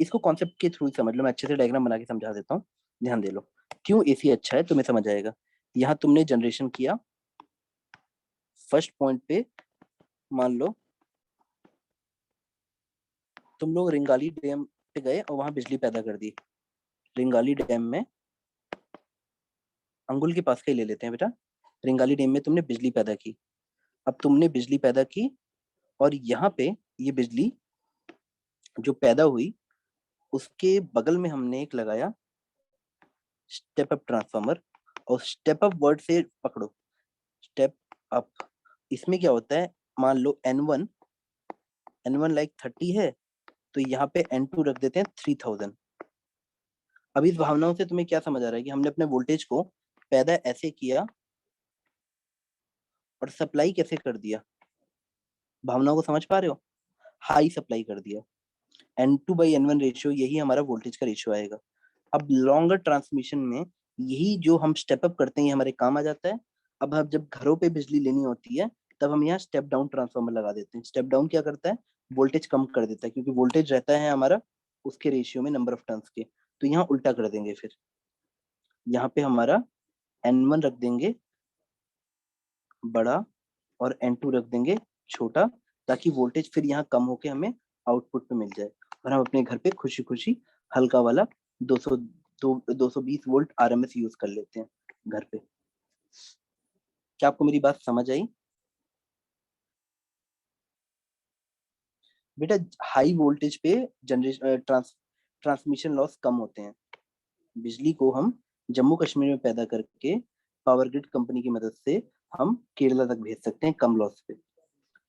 इसको कॉन्सेप्ट के थ्रू समझ लो, मैं अच्छे से डायग्राम बना के समझा देता हूँ। ध्यान दे लो, क्यों एसी अच्छा है तुम्हें समझ आएगा। यहाँ तुमने जनरेशन किया फर्स्ट पॉइंट पे, मान लो तुम लोग रिंगाली डैम पे गए और वहां बिजली पैदा कर दी। रिंगाली डैम में, अंगुल के पास का ही ले लेते हैं बेटा। रिंगाली डैम में तुमने बिजली पैदा की। अब तुमने बिजली पैदा की और यहाँ पे ये बिजली जो पैदा हुई उसके बगल में हमने एक लगाया स्टेप अप ट्रांसफार्मर। और स्टेप अप वर्ड से पकड़ो, स्टेप अप। इसमें क्या होता है, मान लो N1 लाइक 30 है, तो यहाँ पे N2 रख देते हैं 3000। अब इस भावनाओं से तुम्हें क्या समझ आ रहा है कि हमने अपने वोल्टेज को पैदा ऐसे किया और सप्लाई कैसे कर दिया? भावनाओं को समझ पा रहे हो? हाई सप्लाई कर दिया। N2/N1 रेशियो, यही हमारा वोल्टेज का रेशियो आएगा। अब लॉन्गर ट्रांसमिशन में यही जो हम स्टेप अप करते हैं ये हमारे काम आ जाता है। अब हम जब घरों पे बिजली लेनी होती है तब हम यहाँ स्टेप डाउन ट्रांसफार्मर लगा देते हैं। स्टेप डाउन क्या करता है? वोल्टेज कम कर देता है, क्योंकि वोल्टेज रहता है हमारा उसके रेशियो में नंबर ऑफ टर्न्स के। तो यहाँ उल्टा कर देंगे, फिर यहाँ पे हमारा N1 रख देंगे बड़ा और N2 रख देंगे छोटा, ताकि वोल्टेज फिर यहाँ कम होके हमें आउटपुट पे मिल जाए और हम अपने घर पे खुशी खुशी हल्का वाला 220 वोल्ट आरएमएस यूज कर लेते हैं घर पे। क्या आपको मेरी बात समझ आई? बेटा हाई वोल्टेज पे जनरेशन ट्रांसमिशन लॉस कम होते हैं। बिजली को हम जम्मू कश्मीर में पैदा करके पावर ग्रिड कंपनी की मदद से हम केरला तक भेज सकते हैं कम लॉस पे,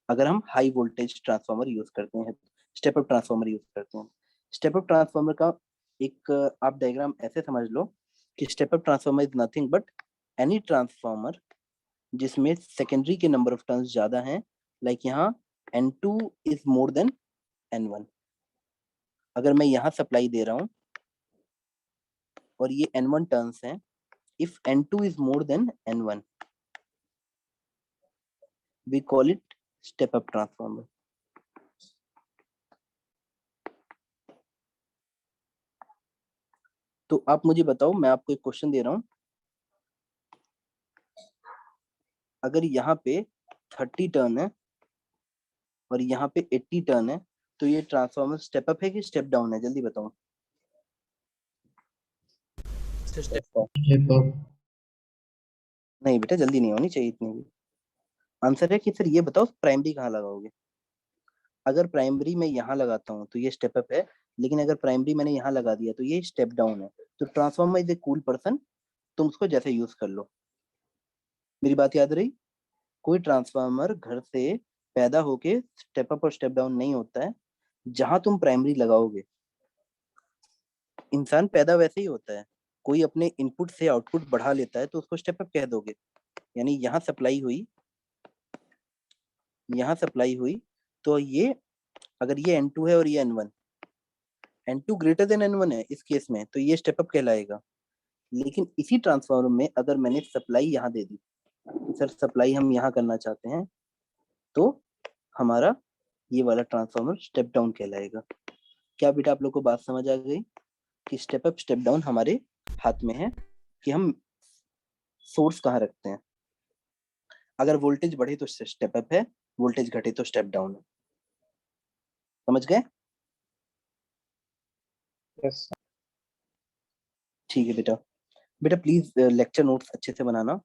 अगर हम हाई वोल्टेज ट्रांसफार्मर यूज करते हैं, स्टेप अप ट्रांसफार्मर यूज करते हैं। स्टेप अप ट्रांसफार्मर का एक आप डायग्राम ऐसे समझ लो कि step up transformer is nothing but any transformer जिसमें सेकेंडरी के नंबर ऑफ टर्न्स ज्यादा हैं। लाइक यहाँ N2 is more than N1। अगर मैं यहाँ सप्लाई दे रहा हूँ और ये N1 टर्न्स हैं, if N2 is more than N1 we call it step up transformer. तो आप मुझे बताओ, मैं आपको एक क्वेश्चन दे रहा हूँ, अगर यहाँ पे 30 टर्न है और यहाँ पे 80 टर्न है, तो ये ट्रांसफार्मर स्टेप अप है कि स्टेप डाउन है? जल्दी बताओ। नहीं बेटा, जल्दी नहीं होनी चाहिए इतनी भी। आंसर है कि फिर ये बताओ प्राइमरी कहाँ लगाओगे? अगर प्राइमरी मैं यहाँ लगाता हूँ तो ये स्टेप अप है, लेकिन अगर प्राइमरी मैंने यहाँ लगा दिया तो ये स्टेप डाउन है। तो transformer is a cool person, तुम उसको जैसे यूज कर लो। मेरी बात याद रही? कोई ट्रांसफार्मर घर से पैदा होके स्टेप अप और स्टेप डाउन नहीं होता है। जहां तुम प्राइमरी लगाओगे, इंसान पैदा वैसे ही होता है, कोई अपने इनपुट से आउटपुट बढ़ा लेता है तो उसको स्टेप अप कह दोगे। यानी यहाँ सप्लाई हुई, यहाँ सप्लाई हुई, तो ये अगर ये N2 है और ये N1, N2 greater than N1 है इस केस में, तो ये स्टेप अप कहलाएगा। लेकिन इसी ट्रांसफार्मर में अगर मैंने सप्लाई यहाँ दे दी, सर सप्लाई हम यहाँ करना चाहते हैं, तो हमारा ये वाला ट्रांसफार्मर स्टेप डाउन कहलाएगा। क्या बेटा आप लोग को बात समझ आ गई कि स्टेप अप स्टेप डाउन हमारे हाथ में है कि हम सोर्स कहाँ रखते हैं। अगर वोल्टेज बढ़े तो स्टेप अप है, वोल्टेज घटे तो स्टेप डाउन है। समझ गए? यस ठीक है बेटा। बेटा प्लीज लेक्चर नोट्स अच्छे से बनाना।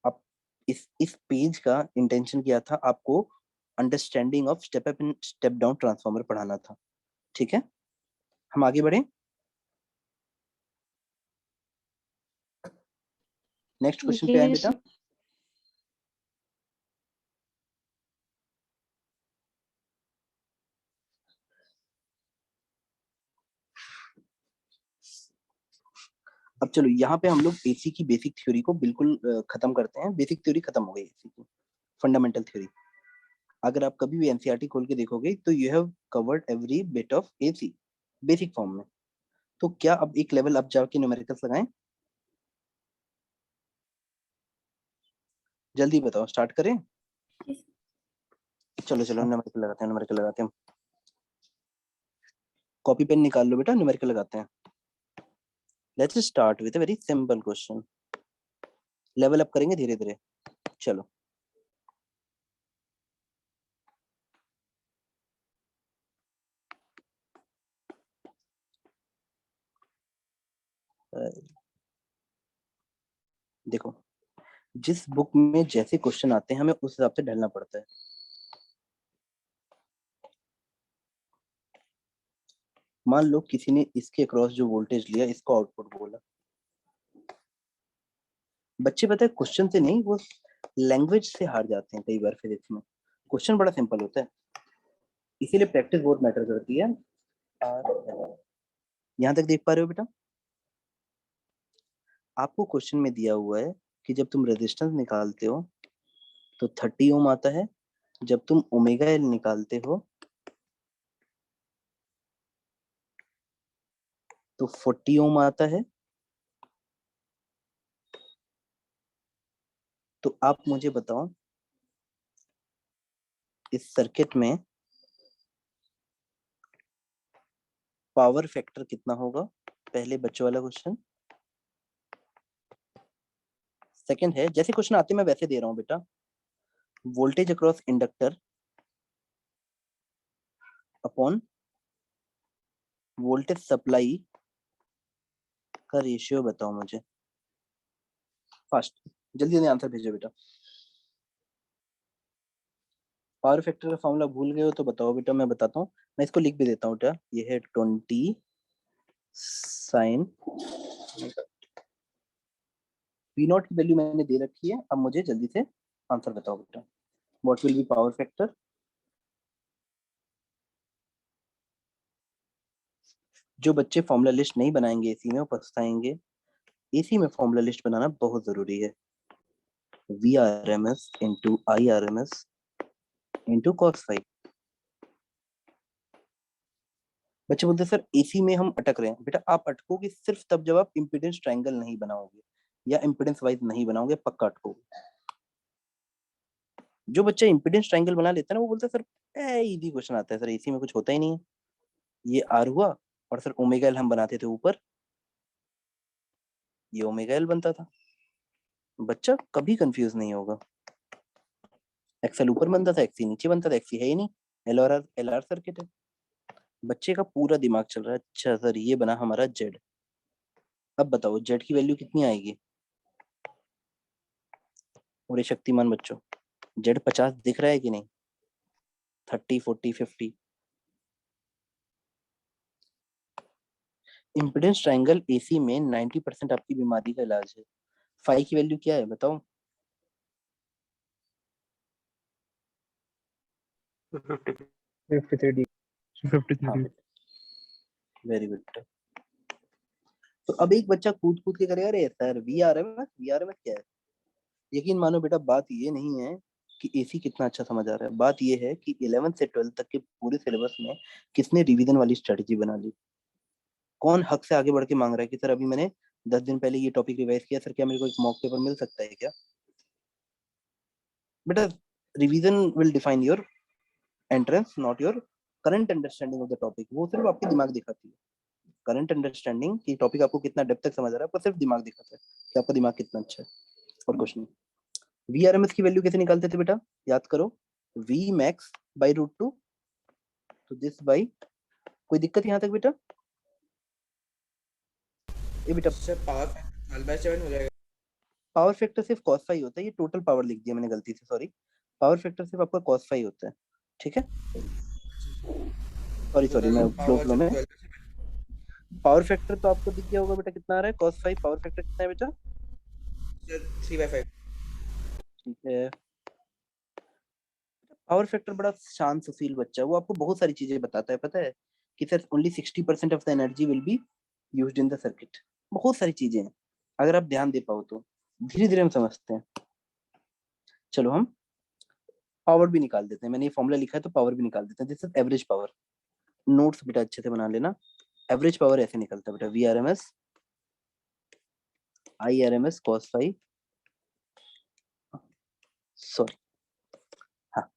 आप इस पेज का इंटेंशन क्या था, आपको understanding of step up and step down transformer पढ़ाना था। ठीक है, हम आगे बढ़े। नेक्स्ट क्वेश्चन पे आए बेटा। अब चलो यहाँ पे हम लोग एसी की बेसिक थ्योरी को बिल्कुल खत्म करते हैं। बेसिक थ्योरी खत्म हो गई एसी की, फंडामेंटल थ्योरी। अगर आप कभी भी एनसीईआरटी खोल के देखोगे तो you have covered every bit of AC basic form में। तो क्या अब एक लेवल अप जाके न्यूमेरिकल्स लगाएं? जल्दी बताओ, स्टार्ट करें? चलो चलो न्यूमेरिकल लगाते हैं, न्यूमेरिकल लगाते हैं। कॉपी पेन निकाल लो बेटा, न्यूमेरिकल लगाते हैं। Let's start with a very simple question. Level up करेंगे धीरे धीरे। चलो देखो, जिस बुक में जैसे क्वेश्चन आते हैं हमें उस हिसाब से ढलना पड़ता है। मान लो किसी ने इसके अक्रॉस जो वोल्टेज लिया, इसको आउटपुट बोला। बच्चे पता है क्वेश्चन से नहीं, वो लैंग्वेज से हार जाते हैं कई बार फिजिक्स में। क्वेश्चन बड़ा सिंपल होता है, इसीलिए प्रैक्टिस बहुत मैटर करती है। यहाँ तक देख पा रहे हो बेटा? आपको क्वेश्चन में दिया हुआ है कि जब तुम रेजिस्टेंस निकालते हो तो 30 ओम आता है, जब तुम ओमेगा एल निकालते हो तो 40 ओम आता है। तो आप मुझे बताओ इस सर्किट में पावर फैक्टर कितना होगा? पहले बच्चों वाला क्वेश्चन। सेकंड है, जैसे क्वेश्चन आते मैं वैसे दे रहा हूं बेटा। Voltage across inductor upon voltage supply का रेशियो बताओ मुझे। फास्ट, जल्दी जल्दी आंसर भेजो बेटा। पावर फैक्टर का फॉर्मूला भूल गए हो तो बताओ बेटा, मैं बताता हूँ। मैं इसको लिख भी देता हूँ बेटा। ये है 20 साइन पी नॉट की वैल्यू मैंने दे रखी है। अब मुझे जल्दी से आंसर बताओ बेटा। What will be power factor? जो बच्चे फॉर्मूला लिस्ट नहीं बनाएंगे एसी में वो पछताएंगे। एसी में फॉर्मूला लिस्ट बनाना बहुत जरूरी है। V R M S into I R M S into cos phi. बच्चे बोलते हैं सर एसी में हम अटक रहे हैं। बेटा आप अटकोगे सिर्फ तब जब आप इम्पीडेंस ट्रायंगल नहीं बनाओगे या इम्पीडेंस वाइज नहीं बनाओगे, पक्का अटकोगे। जो बच्चा इम्पीडेंस ट्रायंगल बना लेता है ना, वो बोलता है सर इजी क्वेश्चन आता है सर, एसी में कुछ होता ही नहीं है। ये आर हुआ और सर ओमेगा एल हम बनाते थे ऊपर, ये ओमेगा एल बनता था। बच्चा कभी कंफ्यूज नहीं होगा। एक्सएल ऊपर बनता था, एक्सी नीचे बनता था, एक्सी है ही नहीं, एल आर सर्किट है। बच्चे का पूरा दिमाग चल रहा है, अच्छा सर ये बना हमारा जेड। अब बताओ जेड की वैल्यू कितनी आएगी? और ये शक्तिमान बच्चों, जेड 50 दिख रहा है कि नहीं? 30 40 50। इम्पीडेंस ट्रायंगल एसी में 90% आपकी बीमारी का इलाज है। फाई की वैल्यू क्या है बताओ? 53 हाँ वेरी गुड। तो अब एक बच्चा कूद कूद के करेगा, अरे sir V R M S क्या है? यकीन मानो बेटा, बात ये नहीं है कि एसी कितना अच्छा समझ आ रहा है। बात ये है कि 11 से 12 तक के पूरे सिलेबस में किसने रिवीजन वाली स्ट्रेटजी बना ली। कौन हक से आगे बढ़ के मांग रहा है कि सर अभी मैंने 10 दिन पहले ये टॉपिक रिवाइज किया, सर क्या मेरे को एक मॉक पेपर मिल सकता है क्या? बेटा revision will define your entrance, not your current understanding of the topic. वो सिर्फ आपकी दिमाग दिखाती है। करंट अंडरस्टैंडिंग की टॉपिक आपको कितना डेप्थ तक समझ आ रहा है, आपको सिर्फ दिमाग दिखाता है कि आपका दिमाग कितना अच्छा है, और कुछ नहीं। वी आर एम एस की वैल्यू कैसे निकालते थे बेटा? याद करो, V max by root two तो दिस बाई, कोई दिक्कत यहाँ तक बेटा? ये बेटा सर पावर 12/7 हो जाएगा। पावर फैक्टर सिर्फ cos फाई होता है, ये टोटल पावर लिख दिया मैंने गलती से, सॉरी। पावर फैक्टर सिर्फ आपका cos फाई होता है, ठीक है? सॉरी मैं फ्लो में, पावर फैक्टर तो आपको दिख गया होगा बेटा कितना आ रहा है, cos फाई पावर फैक्टर कितना है बेटा? 3/5। ठीक है। पावर फैक्टर बड़ा शांत सुशील बच्चा है, वो आपको बहुत सारी चीजें बताता है, पता है कि sir only 60% of the energy will be used in the circuit. बहुत सारी चीजें हैं, अगर आप ध्यान दे पाओ तो धीरे धीरे हम समझते हैं। चलो हम पावर भी निकाल देते हैं, मैंने ये फॉर्मूला लिखा है तो पावर भी निकाल देते हैं। This is average power. Notes बेटा अच्छे से बना लेना। एवरेज पावर ऐसे निकलता है बेटा, V R M S I R M S cos phi, sorry हाँ,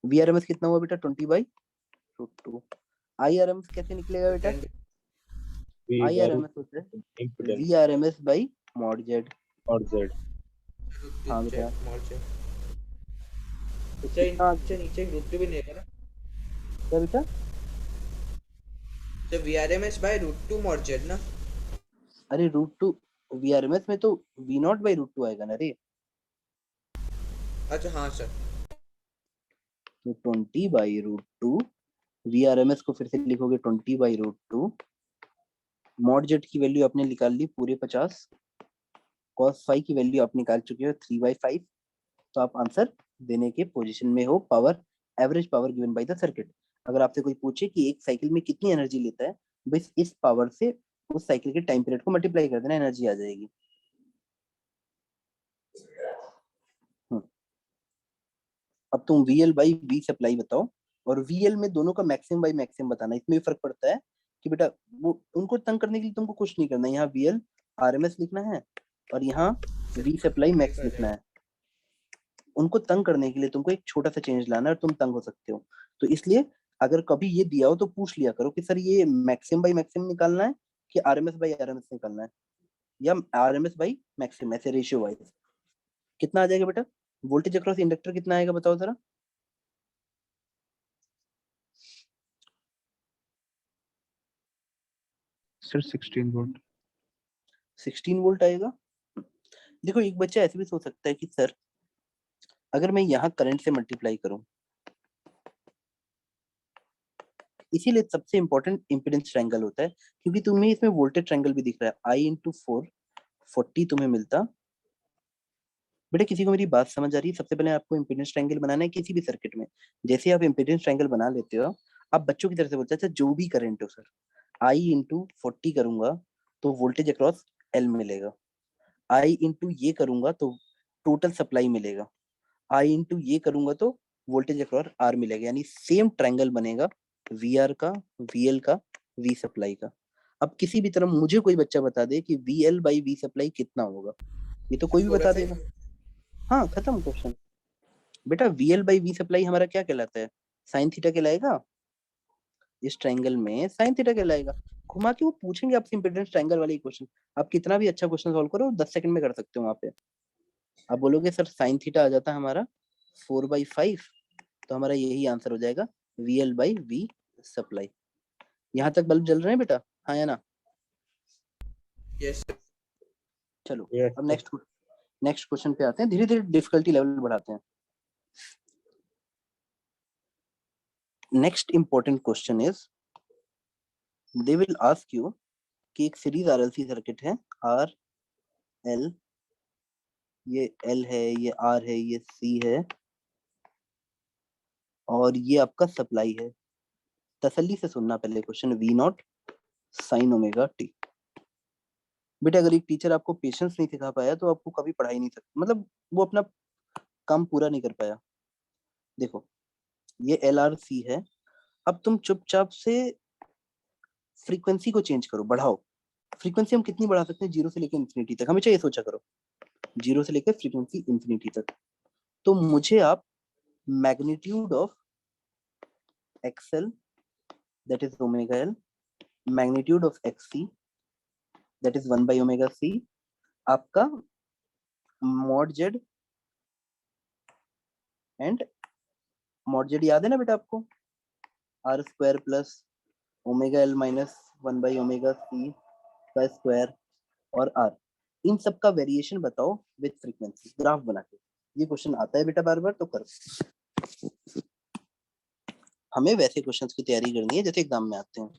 वी आर एम एस कितना हुआ बेटा 20/√2। आई आर एम एस कैसे निकलेगा बेटा? आई आर एम एस होता है V R M S by mod Z और जेड। हाँ बेटा, नीचे √2 भी नहीं है ना? क्या बेटा? तो VRMS/√2 mod z ना? अरे √2 वी आर एम एस में तो V0/√2 आएगा ना रे। अच्छा हाँ सर। तो 20/√2 वी आर एम एस को फिर से लिखोगे 20/√2। मॉड जेड की वैल्यू आपने निकाल ली पूरे 50, cos फाई की वैल्यू आप निकाल चुके हो 3/5। तो आप आंसर देने के पोजीशन में हो। Power, average power given by the circuit. अगर आपसे कोई पूछे कि एक साइकिल में कितनी एनर्जी लेता है, बस इस पावर से उस साइकिल के टाइम पीरियड को मल्टीप्लाई कर देना, एनर्जी आ जाएगी। अब तुम VL बाई V सप्लाई बताओ, और VL में दोनों का मैक्सिमम बाई मैक्सिमम बताना। इसमें भी फर्क पड़ता है कि बेटा वो उनको तंग करने के लिए तुमको कुछ नहीं करना, यहाँ VL RMS लिखना है और यहाँ V सप्लाई मैक्स लिखना है। उनको तंग करने के लिए तुमको एक छोटा सा चेंज लाना है और तुम तंग हो सकते हो। तो इसलिए अगर कभी ये दिया हो तो पूछ लिया करो कि सर ये मैक्सिमम बाई मैक्सिमम निकालना है कि RMS बाई RMS निकालना है, या RMS बाई मैक्सिमम, ऐसे रेशियो वाइज। कितना आ जाएगा बेटा? वोल्टेज अक्रॉस इंडक्टर कितना आएगा बताओ जरा? Sir 16 volt. 16 वोल्ट आएगा। देखो एक बच्चा ऐसे भी सोच सकता है कि सर अगर मैं यहाँ करंट से मल्टीप्लाई करूं, इसीलिए सबसे इंपॉर्टेंट इम्पीडेंस ट्रायंगल होता है, क्योंकि तुम्हें इसमें वोल्टेज ट्रायंगल भी दिख रहा है। I इंटू 4 40 तुम्हें मिलता। बेटा किसी को मेरी बात समझ आ रही है? सबसे पहले आपको इम्पीडेंस ट्रायंगल बनाना है किसी भी सर्किट में। जैसे आप इम्पीडेंस ट्रायंगल बना लेते हो, आप बच्चों की तरह से बोलते हैं जो भी करंट हो सर, I इंटू 40 करूंगा तो वोल्टेज अक्रॉस L मिलेगा। I इंटू ये करूंगा तो टोटल सप्लाई मिलेगा। I इंटू ये करूंगा तो वोल्टेज अक्रॉस R मिलेगा। यानी सेम ट्रायंगल बनेगा, VR का, VL का, V सप्लाई का। अब किसी भी तरह मुझे कोई बच्चा बता दे कि VL बाई V सप्लाई कितना होगा, ये तो कोई भी बता देगा। हाँ खत्म क्वेश्चन। बेटा VL बाई V सप्लाई हमारा क्या कहलाता है? साइन थीटा कहलाएगा। इस ट्रायंगल में साइन थीटा कहलाएगा। घुमा के वो पूछेंगे आपसे इम्पीडेंस ट्रायंगल वाले क्वेश्चन, आप कितना भी अच्छा क्वेश्चन सॉल्व करो 10 सेकंड में कर सकते हो। वहां पे आप बोलोगे सर साइन थीटा आ जाता है हमारा 4/5, तो हमारा यही आंसर हो जाएगा VL बाई V सप्लाई। यहाँ तक बल्ब जल रहे हैं बेटा? हाँ या ना? यस चलो Yes, अब नेक्स्ट क्वेश्चन पे आते हैं, धीरे धीरे डिफिकल्टी लेवल बढ़ाते हैं। Next important question is, they will ask you कि एक सीरीज RLC सर्किट है, R L, ये L है, ये R है, ये C है, और ये आपका सप्लाई है। तसल्ली से सुनना पहले question, V0 sign omega T. बेटा अगर एक टीचर आपको पेशेंस नहीं सिखा पाया तो आपको कभी पढ़ाई नहीं सकता, मतलब वो अपना काम पूरा नहीं कर पाया। देखो ये LRC है, अब तुम चुपचाप से फ्रीक्वेंसी को चेंज करो, बढ़ाओ। फ्रीक्वेंसी हम कितनी बढ़ा सकते हैं? 0 से लेकर इंफिनिटी तक, हमेशा ये सोचा करो, 0 से लेकर फ्रीक्वेंसी इंफिनिटी तक। तो मुझे आप magnitude of XL that is omega L, magnitude of XC that is 1/ωc, आपका mod Z, and mod Z याद है ना बेटा आपको? R square plus omega L minus 1 by omega C का स्क्वायर और आर, इन सब का वेरिएशन बताओ विद फ्रीक्वेंसी, ग्राफ बना के। ये क्वेश्चन आता है बेटा बार बार, तो करो। हमें वैसे क्वेश्चंस की तैयारी करनी है जैसे एग्जाम में आते हैं,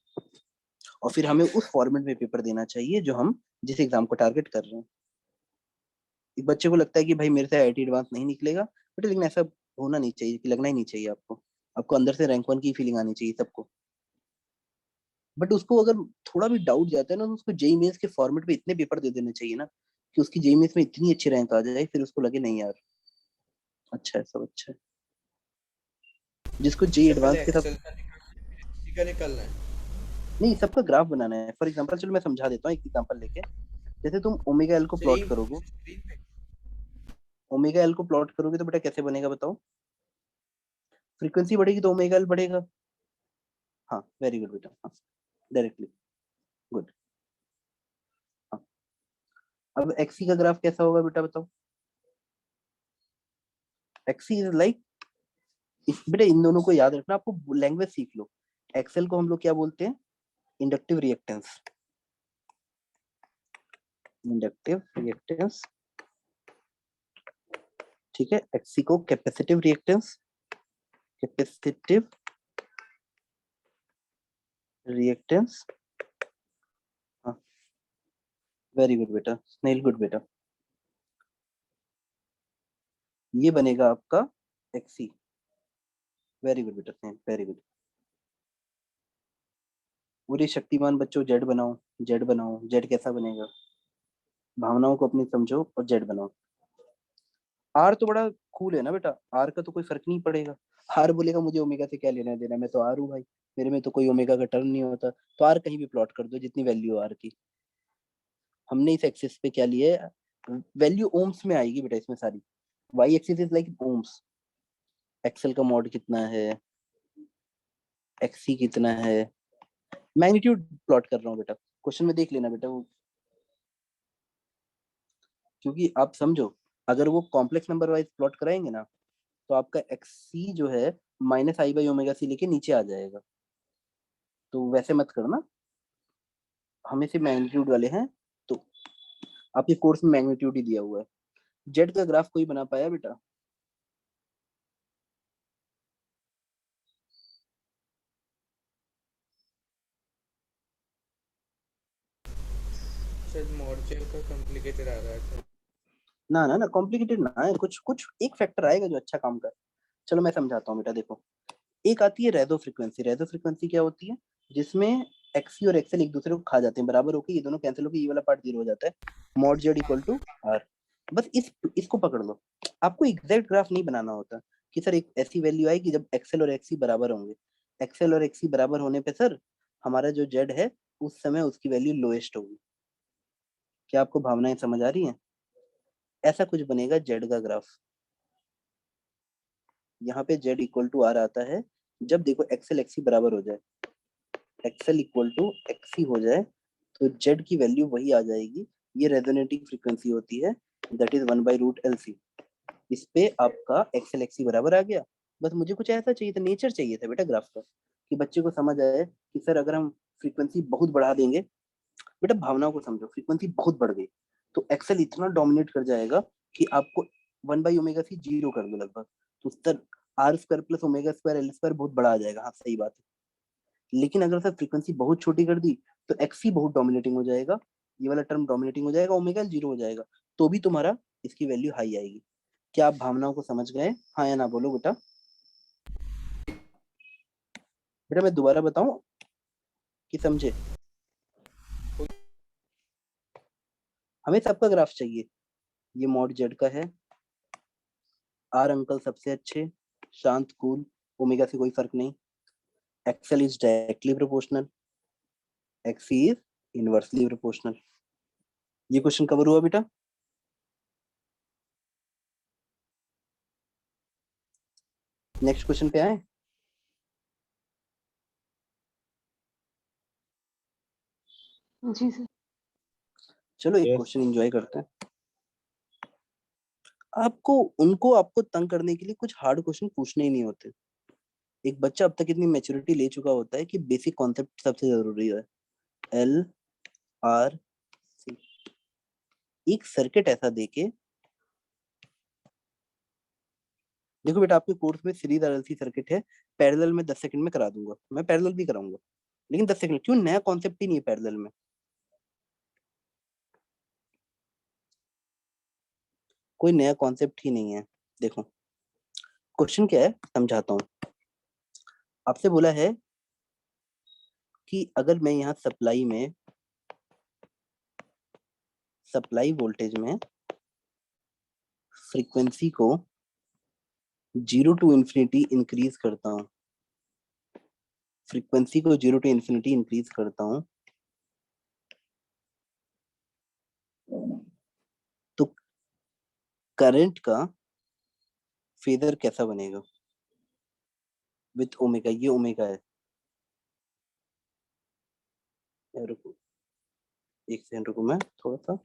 और फिर हमें उस फॉर्मेट में पेपर देना चाहिए जो हम जिस एग्जाम को टारगेट कर रहे हैं। एक बच्चे को लगता है कि भाई मेरे से आईआईटी एडवांस नहीं निकलेगा बट, लेकिन ऐसा होना नहीं चाहिए, कि लगना ही नहीं चाहिए आपको। आपको अंदर से रैंक 1 की फीलिंग आनी चाहिए सबको। बट उसको अगर थोड़ा भी डाउट जाता है ना, तो उसको जेईई मेंस के फॉर्मेट पे इतने पेपर दे देने चाहिए ना कि उसकी जेईई मेंस में इतनी अच्छी रैंक आ जाए, फिर उसको लगे नहीं यार अच्छा है, सब अच्छा है। जिसको जेईई इससे पहले एडवांस के साथ एक्सेल का निकाल का निकालना है। नहीं, सबका ग्राफ बनाना है। फॉर एग्जांपल चलो मैं समझा देता हूँ एक एग्जांपल लेके। जैसे तुम ओमेगा एल को अच्छा प्लॉट यही करोगे, स्क्रीन पे। ओमेगा एल को प्लॉट करोगे तो बेटा कैसे बनेगा बताओ? फ्रीक्वेंसी बढ़ेगी तो ओमेगा एल बढ़ेगा। हाँ वेरी गुड बेटा, हाँ डायरेक्टली, गुड। हाँ अब एक्सी का ग्राफ कैसा होगा बेटा बताओ? एक्सी इज लाइक, बेटा इन दोनों को याद रखना, आपको लैंग्वेज सीख लो। एक्सेल को हम लोग क्या बोलते हैं? इंडक्टिव रिएक्टेंस, इंडक्टिव रिएक्टेंस, ठीक है। एक्सी को कैपेसिटिव रिएक्टेंस, कैपेसिटिव रिएक्टेंस, हाँ वेरी गुड बेटा, स्नेल गुड बेटा। ये बनेगा आपका एक्सी, वेरी गुड बेटा स्नेल, वेरी गुड। पूरे शक्तिमान बच्चों जेड बनाओ, जेड बनाओ। जेड कैसा बनेगा? भावनाओं को अपनी समझो और जेड बनाओ। आर तो बड़ा कूल है ना बेटा, आर का तो कोई फर्क नहीं पड़ेगा। आर बोलेगा मुझे ओमेगा से क्या लेना देना, मैं तो आर हूँ भाई, मेरे में तो कोई ओमेगा का टर्म नहीं होता। तो आर कहीं भी प्लॉट कर दो, जितनी वैल्यू आर की। हमने इस एक्सिस पे क्या लिया है? वैल्यू ओम्स में आएगी बेटा इसमें सारी। Y axis is like ohms. XL का मॉड कितना है, एक्सी कितना है, मैग्नीट्यूड प्लॉट कर रहा हूँ बेटा, क्वेश्चन में देख लेना बेटा वो। क्योंकि आप समझो, अगर वो कॉम्प्लेक्स नंबर वाइज प्लॉट कराएंगे ना, तो आपका एक्सी जो है minus I by omega C लेके नीचे आ जाएगा। तो वैसे मत करना, हमें सिर्फ मैग्नीट्यूड वाले हैं। तो आपके कोर्स में मैग्नीट्यूड ही दिया हुआ है। जेड का ग्राफ कोई बना पाया बेटा? शायद मॉर्चर का कॉम्प्लिकेटेड आ रहा है। ना ना ना, कॉम्प्लिकेटेड ना है, कुछ कुछ एक फैक्टर आएगा जो अच्छा काम कर। चलो मैं समझाता हूँ बेटा, देखो। एक आती है रेजो फ्रीक्वेंसी। रेजो फ्रीक्वेंसी क्या होती है? जिसमें एक्सी और एक्सएल एक दूसरे को खा जाते हैं, बराबर होके ये दोनों कैंसिल होके ये वाला पार्ट जीरो हो जाता है। Mod Z equal to R. बस इसको पकड़ लो। आपको एग्जैक्ट ग्राफ नहीं बनाना होता कि सर एक ऐसी वैल्यू आएगी जब एक्सएल और एक्सी बराबर होंगे। एक्सएल और एक्सी बराबर होने पे सर हमारा जो जेड है उस समय उसकी वैल्यू लोएस्ट होगी। क्या आपको भावनाएं समझ आ रही हैं? ऐसा कुछ बनेगा जेड का ग्राफ। यहाँ पे जेड इक्वल टू आर आता है जब देखो एक्सएल एक्सी बराबर हो जाए, एक्सएल इक्वल टू एक्सी हो जाए, तो जेड की वैल्यू वही आ जाएगी। ये रेजोनेटिंग फ्रीक्वेंसी होती है, दैट इज 1/√LC। इस पे आपका एक्सएल एक्सी बराबर आ गया। बस मुझे कुछ ऐसा चाहिए था, नेचर चाहिए था बेटा ग्राफ का, कि बच्चे को समझ आए कि सर अगर हम फ्रीक्वेंसी बहुत बढ़ा देंगे, बेटा भावनाओं को समझो, फ्रीक्वेंसी बहुत बढ़ गई तो एक्सेल इतना डोमिनेट कर जाएगा कि आपको 1/ओमेगा सी जीरो कर दो लगभग, तो sir R square plus omega square L square बहुत बड़ा आ जाएगा। हाँ सही बात है। लेकिन अगर सर फ्रीक्वेंसी बहुत छोटी कर दी तो एक्सी बहुत डोमिनेटिंग हो जाएगा, ये वाला टर्म डोमिनेटिंग हो जाएगा, ओमेगा जीरो हो जाएगा, तो भी तुम्हारा इसकी वैल्यू हाई आएगी। क्या आप भावनाओं को समझ गए? हाँ या ना बोलो बेटा। बेटा मैं दोबारा बताऊं कि समझे? हमें सबका ग्राफ चाहिए। ये मॉड जेड का है, आर अंकल सबसे अच्छे, शांत कूल, ओमेगा से कोई फर्क नहीं। XL is directly proportional, XC is inversely proportional. ये क्वेश्चन कवर हुआ बेटा? नेक्स्ट क्वेश्चन पे आए। जी सर। चलो एक Yes. क्वेश्चन एंजॉय करते हैं। आपको तंग करने के लिए कुछ हार्ड क्वेश्चन पूछने ही नहीं होते। एक बच्चा अब तक इतनी मैच्योरिटी ले चुका होता है कि बेसिक कॉन्सेप्ट सबसे जरूरी है। एल आर सी, एक सर्किट ऐसा देके, देखो बेटा आपके कोर्स में सीरीज आरएलसी सर्किट है, पैरेलल में 10 सेकंड में करा दूंगा, मैं पैरेलल भी कराऊंगा, लेकिन 10 सेकंड क्यों, नया कॉन्सेप्ट ही नहीं है पैरेलल में। कोई नया कॉन्सेप्ट ही नहीं है। देखो क्वेश्चन क्या है समझाता हूँ। आपसे बोला है कि अगर मैं यहाँ सप्लाई वोल्टेज में फ्रीक्वेंसी को 0 टू इंफिनिटी इंक्रीज करता हूँ, फ्रीक्वेंसी को 0 टू इंफिनिटी इंक्रीज करता हूँ, तो करंट का फेजर कैसा बनेगा विथ ओमेगा। ये ओमेगा है, रुको एक सेकंड रुको, मैं थोड़ा सा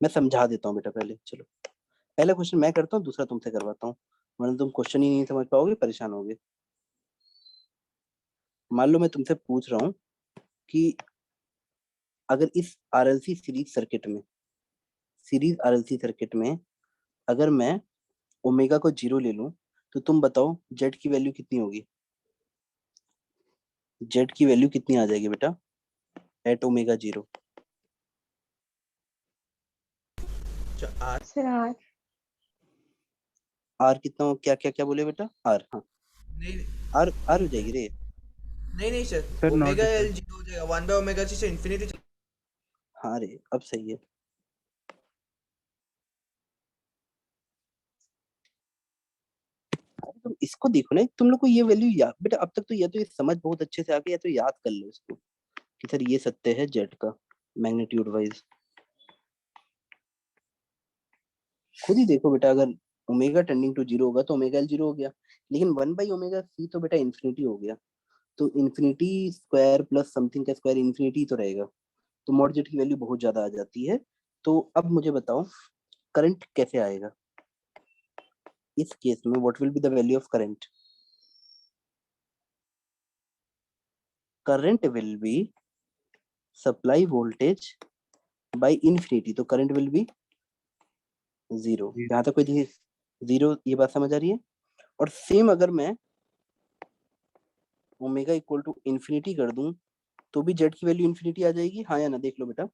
मैं समझा देता हूँ बेटा पहले। चलो पहला क्वेश्चन मैं करता हूँ, दूसरा तुमसे करवाता हूँ, वरना तुम क्वेश्चन ही नहीं समझ पाओगे, परेशान होगे। मान लो मैं तुमसे पूछ रहा हूँ कि अगर इस आरएलसी सीरीज आरएलसी सर्किट में अगर मैं ओमेगा को 0 ले लूं, तो तुम बताओ जेड की वैल्यू कितनी होगी, जेड की वैल्यू कितनी आ जाएगी बेटा at omega 0। R sir R. R कितना हो, क्या क्या क्या बोले बेटा, आर, हाँ नहीं आर हो जाएगी रे। नहीं नहीं sir, sir not omega defined. L zero हो जाएगा, 1/ओमेगा सी से इन्फिनिटी। हाँ रे अब सही है। अरे तुम इसको देखो ना, तुम लोग को ये वैल्यू याद बेटा, अब तक तो या तो ये समझ बहुत अच्छे से आ गई, या तो याद कर लो इसको कि सर ये सत्य है जेड का मैग्नीट्यूड वाइज। खुद ही देखो बेटा, अगर ओमेगा टेंडिंग टू 0 होगा तो ओमेगा एल 0 हो गया, लेकिन 1/ओमेगा सी तो बेटा इन्फिनिटी हो गया, तो इन्फिनिटी स्क्वायर प्लस समथिंग का स्क्वायर इन्फिनिटी तो रहेगा, तो मॉड जेड की वैल्यू बहुत ज्यादा आ जाती है। तो अब मुझे बताओ करंट कैसे आएगा इस केस में, what will be the value of current. Current will be supply voltage by infinity, तो करंट विल बी 0। यहाँ तक कोई 0, ये बात समझ आ रही है। और सेम अगर मैं ओमेगा इक्वल टू इन्फिनिटी कर दूं, तो भी जेड की वैल्यू इन्फिनिटी आ जाएगी, हाँ या ना, देख लो बेटा।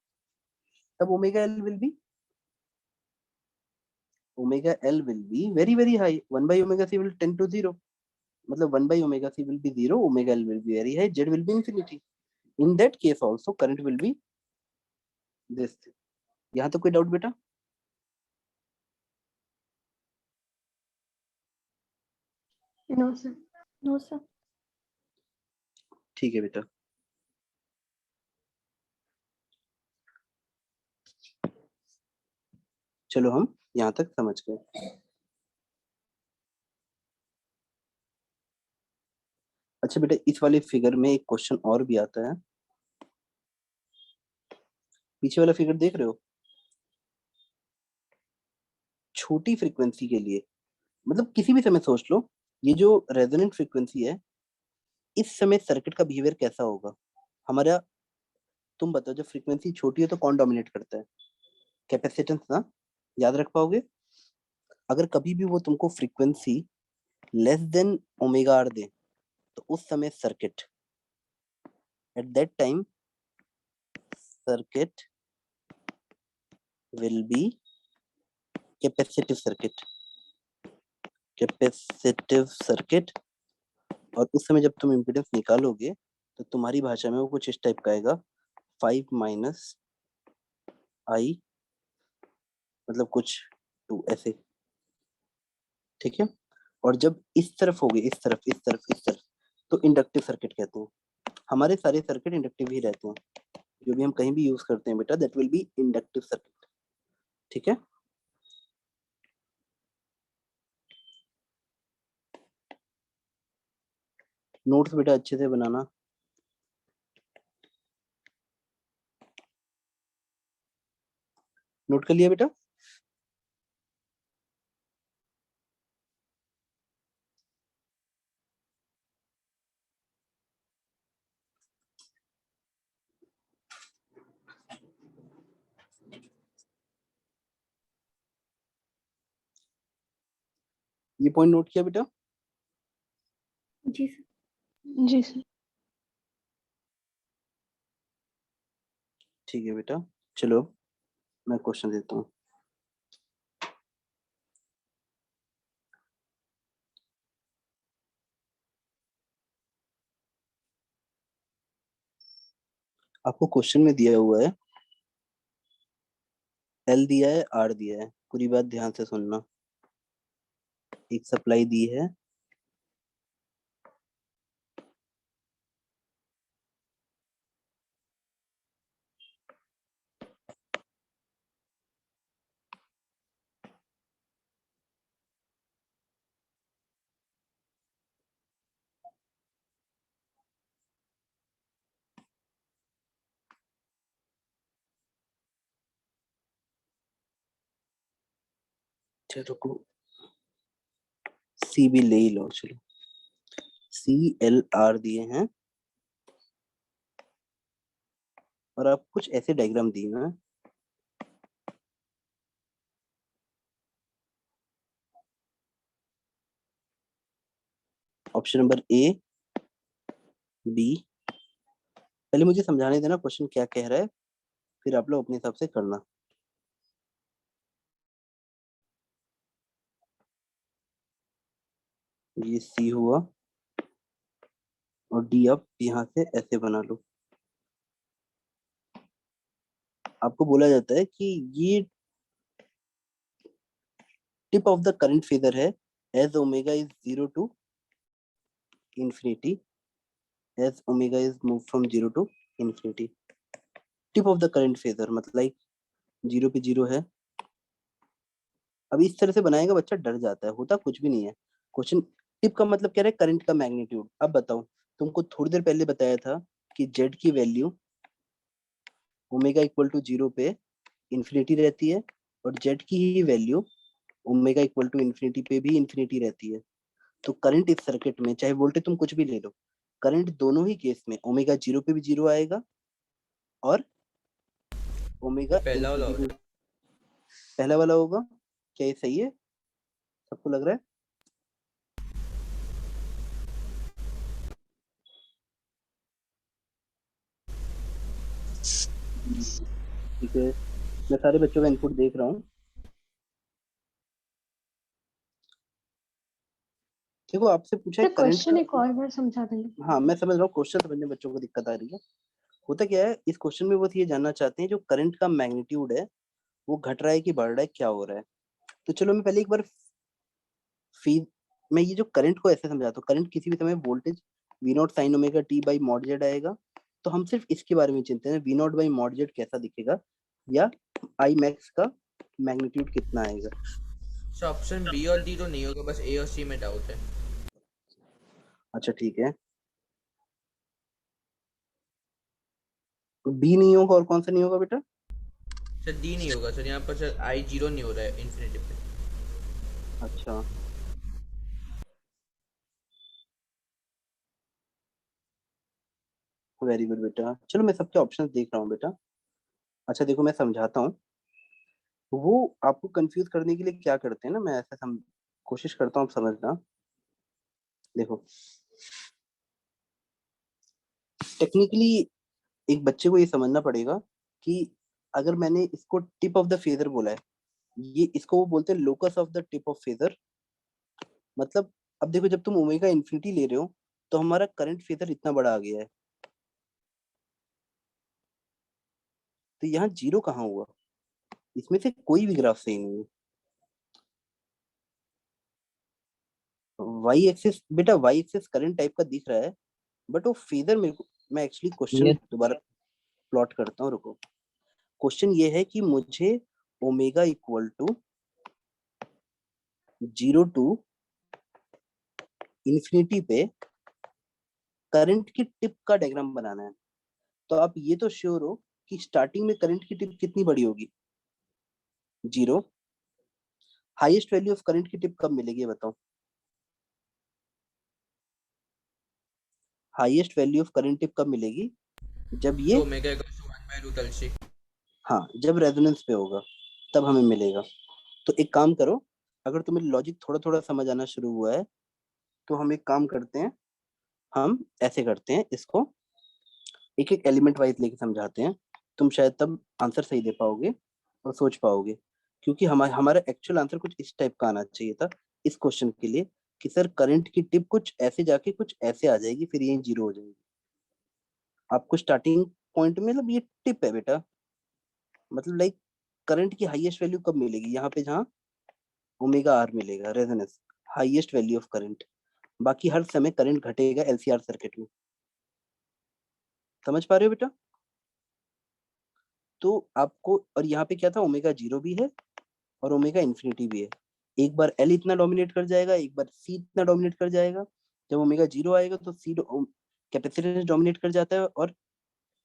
तब omega L will be very very high, 1/ओमेगा सी विल टेंड टू 0, मतलब 1/ओमेगा C will be 0, omega L will be very very, Z will be infinity. In that case also current will be this. यहाँ तो कोई डाउट बेटा। No sir. No sir. ठीक है बेटा। चलो हम यहाँ तक समझ गए। अच्छा बेटा इस वाले फिगर में एक क्वेश्चन और भी आता है, पीछे वाला फिगर देख रहे हो, छोटी फ्रीक्वेंसी के लिए, मतलब किसी भी समय सोच लो, ये जो रेजोनेंट फ्रीक्वेंसी है, इस समय सर्किट का बिहेवियर कैसा होगा हमारा। तुम बताओ जब फ्रीक्वेंसी छोटी है तो कौन डोमिनेट करता है, कैपेसिटेंस ना, याद रख पाओगे। अगर कभी भी वो तुमको frequency less than omega R दे, तो उस समय circuit, at that time circuit will be capacitive circuit, capacitive circuit. और उस समय जब तुम इम्पीडेंस निकालोगे तो तुम्हारी भाषा में वो कुछ इस टाइप का आएगा, 5 माइनस आई, मतलब कुछ 2 ऐसे, ठीक है। और जब इस तरफ होगे, इस तरफ इस तरफ इस तरफ, तो इंडक्टिव सर्किट कहते हैं। हमारे सारे सर्किट इंडक्टिव ही रहते हैं, जो भी हम कहीं भी यूज करते हैं बेटा, that will be inductive circuit, ठीक है। नोट्स बेटा अच्छे से बनाना। नोट कर लिया बेटा। ये पॉइंट नोट किया बेटा? जी सर। जी सर। ठीक है बेटा, चलो मैं क्वेश्चन देता हूँ। आपको क्वेश्चन में दिया हुआ है, एल दिया है, आर दिया है, पूरी बात ध्यान से सुनना। एक सप्लाई दी है, चलो रुको, सी भी ले ही लो, चलो सी एल आर दिए हैं और आप कुछ ऐसे डायग्राम दिए हैं। Option number A, B. पहले मुझे समझाने देना क्वेश्चन क्या कह रहा है, फिर आप लोग अपने हिसाब से करना। ये सी हुआ और डी आप यहाँ से ऐसे बना लो। आपको बोला जाता है कि ये tip of the current phasor है as omega is 0 to infinity, as omega is move from 0 to infinity. Tip of the current phasor मतलब लाइक 0 पे 0 है। अब इस तरह से बनाएगा बच्चा डर जाता है, होता कुछ भी नहीं है। क्वेश्चन टिप का मतलब क्या है, करंट का मैग्नीट्यूड। अब बताओ, तुमको थोड़ी देर पहले बताया था कि जेड की वैल्यू ओमेगा इक्वल टू 0 पे इंफिनिटी रहती है और जेड की ही value omega equal to infinity पे भी इंफिनिटी रहती है। तो करंट इस सर्किट में, चाहे वोल्टेज तुम कुछ भी ले लो, करंट दोनों ही केस में ओमेगा 0 पे भी 0 आएगा और ओमेगा पहला वाला इंफिनिटी होगा। पे पहला वाला होगा। क्या ये सही है, सबको लग रहा है? ठीक है, मैं सारे बच्चों का इनपुट देख रहा हूँ। देखो आपसे पूछा है सर करंट क्वेश्चन का। एक और बार समझा देंगे? हाँ मैं समझ रहा हूँ, क्वेश्चन समझने में बच्चों को दिक्कत आ रही है। होता क्या है इस क्वेश्चन में, वो ये जानना चाहते हैं जो करंट का मैग्नीट्यूड है वो घट रहा है कि बढ़ रहा है, क्या हो रहा है। तो चलो मैं पहले एक बार मैं ये जो करंट को ऐसे समझाता हूँ। करंट किसी भी समय voltage V naught sine omega T by mod Z आएगा। तो हम सिर्फ इसके बारे में चिंतित हैं, V naught by mod Z कैसा दिखेगा या आई मैक्स का मैग्नीट्यूड कितना आएगा। सर ऑप्शन बी और डी तो नहीं होगा, बस ए और सी में डाउट है। अच्छा ठीक है, बी नहीं होगा और कौन सा नहीं होगा बेटा? सर डी नहीं होगा सर, यहाँ पर सर आई 0 नहीं हो रहा है इन्फिनिटी पे। अच्छा वेरी गुड बेटा, चलो मैं सबके ऑप्शंस देख रहा हूँ बेटा। अच्छा देखो मैं समझाता हूँ। वो आपको कंफ्यूज करने के लिए क्या करते हैं ना, मैं ऐसा कोशिश करता हूँ आप समझना। देखो टेक्निकली एक बच्चे को ये समझना पड़ेगा कि अगर मैंने इसको टिप ऑफ द फेजर बोला है, ये इसको वो बोलते हैं locus of the tip of phasor. मतलब अब देखो जब तुम ओमेगा इन्फिनिटी ले रहे हो तो हमारा करंट फेजर इतना बड़ा आ गया है, तो यहाँ 0 कहाँ हुआ? इसमें से कोई भी ग्राफ सही नहीं है। वाई एक्सिस बेटा, वाई एक्सिस करंट टाइप का दिख रहा है बट वो फेजर मेरे को, मैं एक्चुअली क्वेश्चन Yes. दोबारा प्लॉट करता हूँ, रुको। क्वेश्चन ये है कि मुझे omega equal to 0 to infinity पे करंट की टिप का डायग्राम बनाना है। तो आप ये तो श्योर हो कि स्टार्टिंग में करंट की टिप कितनी बड़ी होगी? 0। हाईएस्ट वैल्यू ऑफ करंट की टिप कब मिलेगी ये बताओ? Highest value of current tip कब मिलेगी? जब सो ये, ओमेगा इक्वल टू 1/√LC। हाँ जब रेजोनेंस पे होगा तब हमें मिलेगा। तो एक काम करो, अगर तुम्हें लॉजिक थोड़ा थोड़ा समझ आना शुरू हुआ है तो हम एक काम करते हैं, हम ऐसे करते हैं इसको, एक एक एलिमेंट वाइज लेके समझाते हैं। तुम शायद तब आंसर सही दे पाओगे और सोच पाओगे, क्योंकि हमारा हमारा एक्चुअल आंसर कुछ इस टाइप का आना चाहिए था इस क्वेश्चन के लिए, कि सर करंट की टिप कुछ ऐसे जाके कुछ ऐसे आ जाएगी, फिर ये जीरो हो जाएगी। आपको स्टार्टिंग पॉइंट में, मतलब ये टिप है बेटा, मतलब लाइक करंट की हाईएस्ट वैल्यू कब मिलेगी, यहाँ पे जहाँ ओमेगा आर मिलेगा, resonance, highest value of current. बाकी हर समय करंट घटेगा एलसीआर सर्किट में। समझ पा रहे हो बेटा? तो आपको, और यहाँ पे क्या था, ओमेगा जीरो भी है और ओमेगा इन्फिनिटी भी है। एक बार एल इतना डोमिनेट कर जाएगा, एक बार सी इतना डोमिनेट कर जाएगा। जब ओमेगा जीरो आएगा तो सी कैपेसिटेंस डोमिनेट कर जाता है और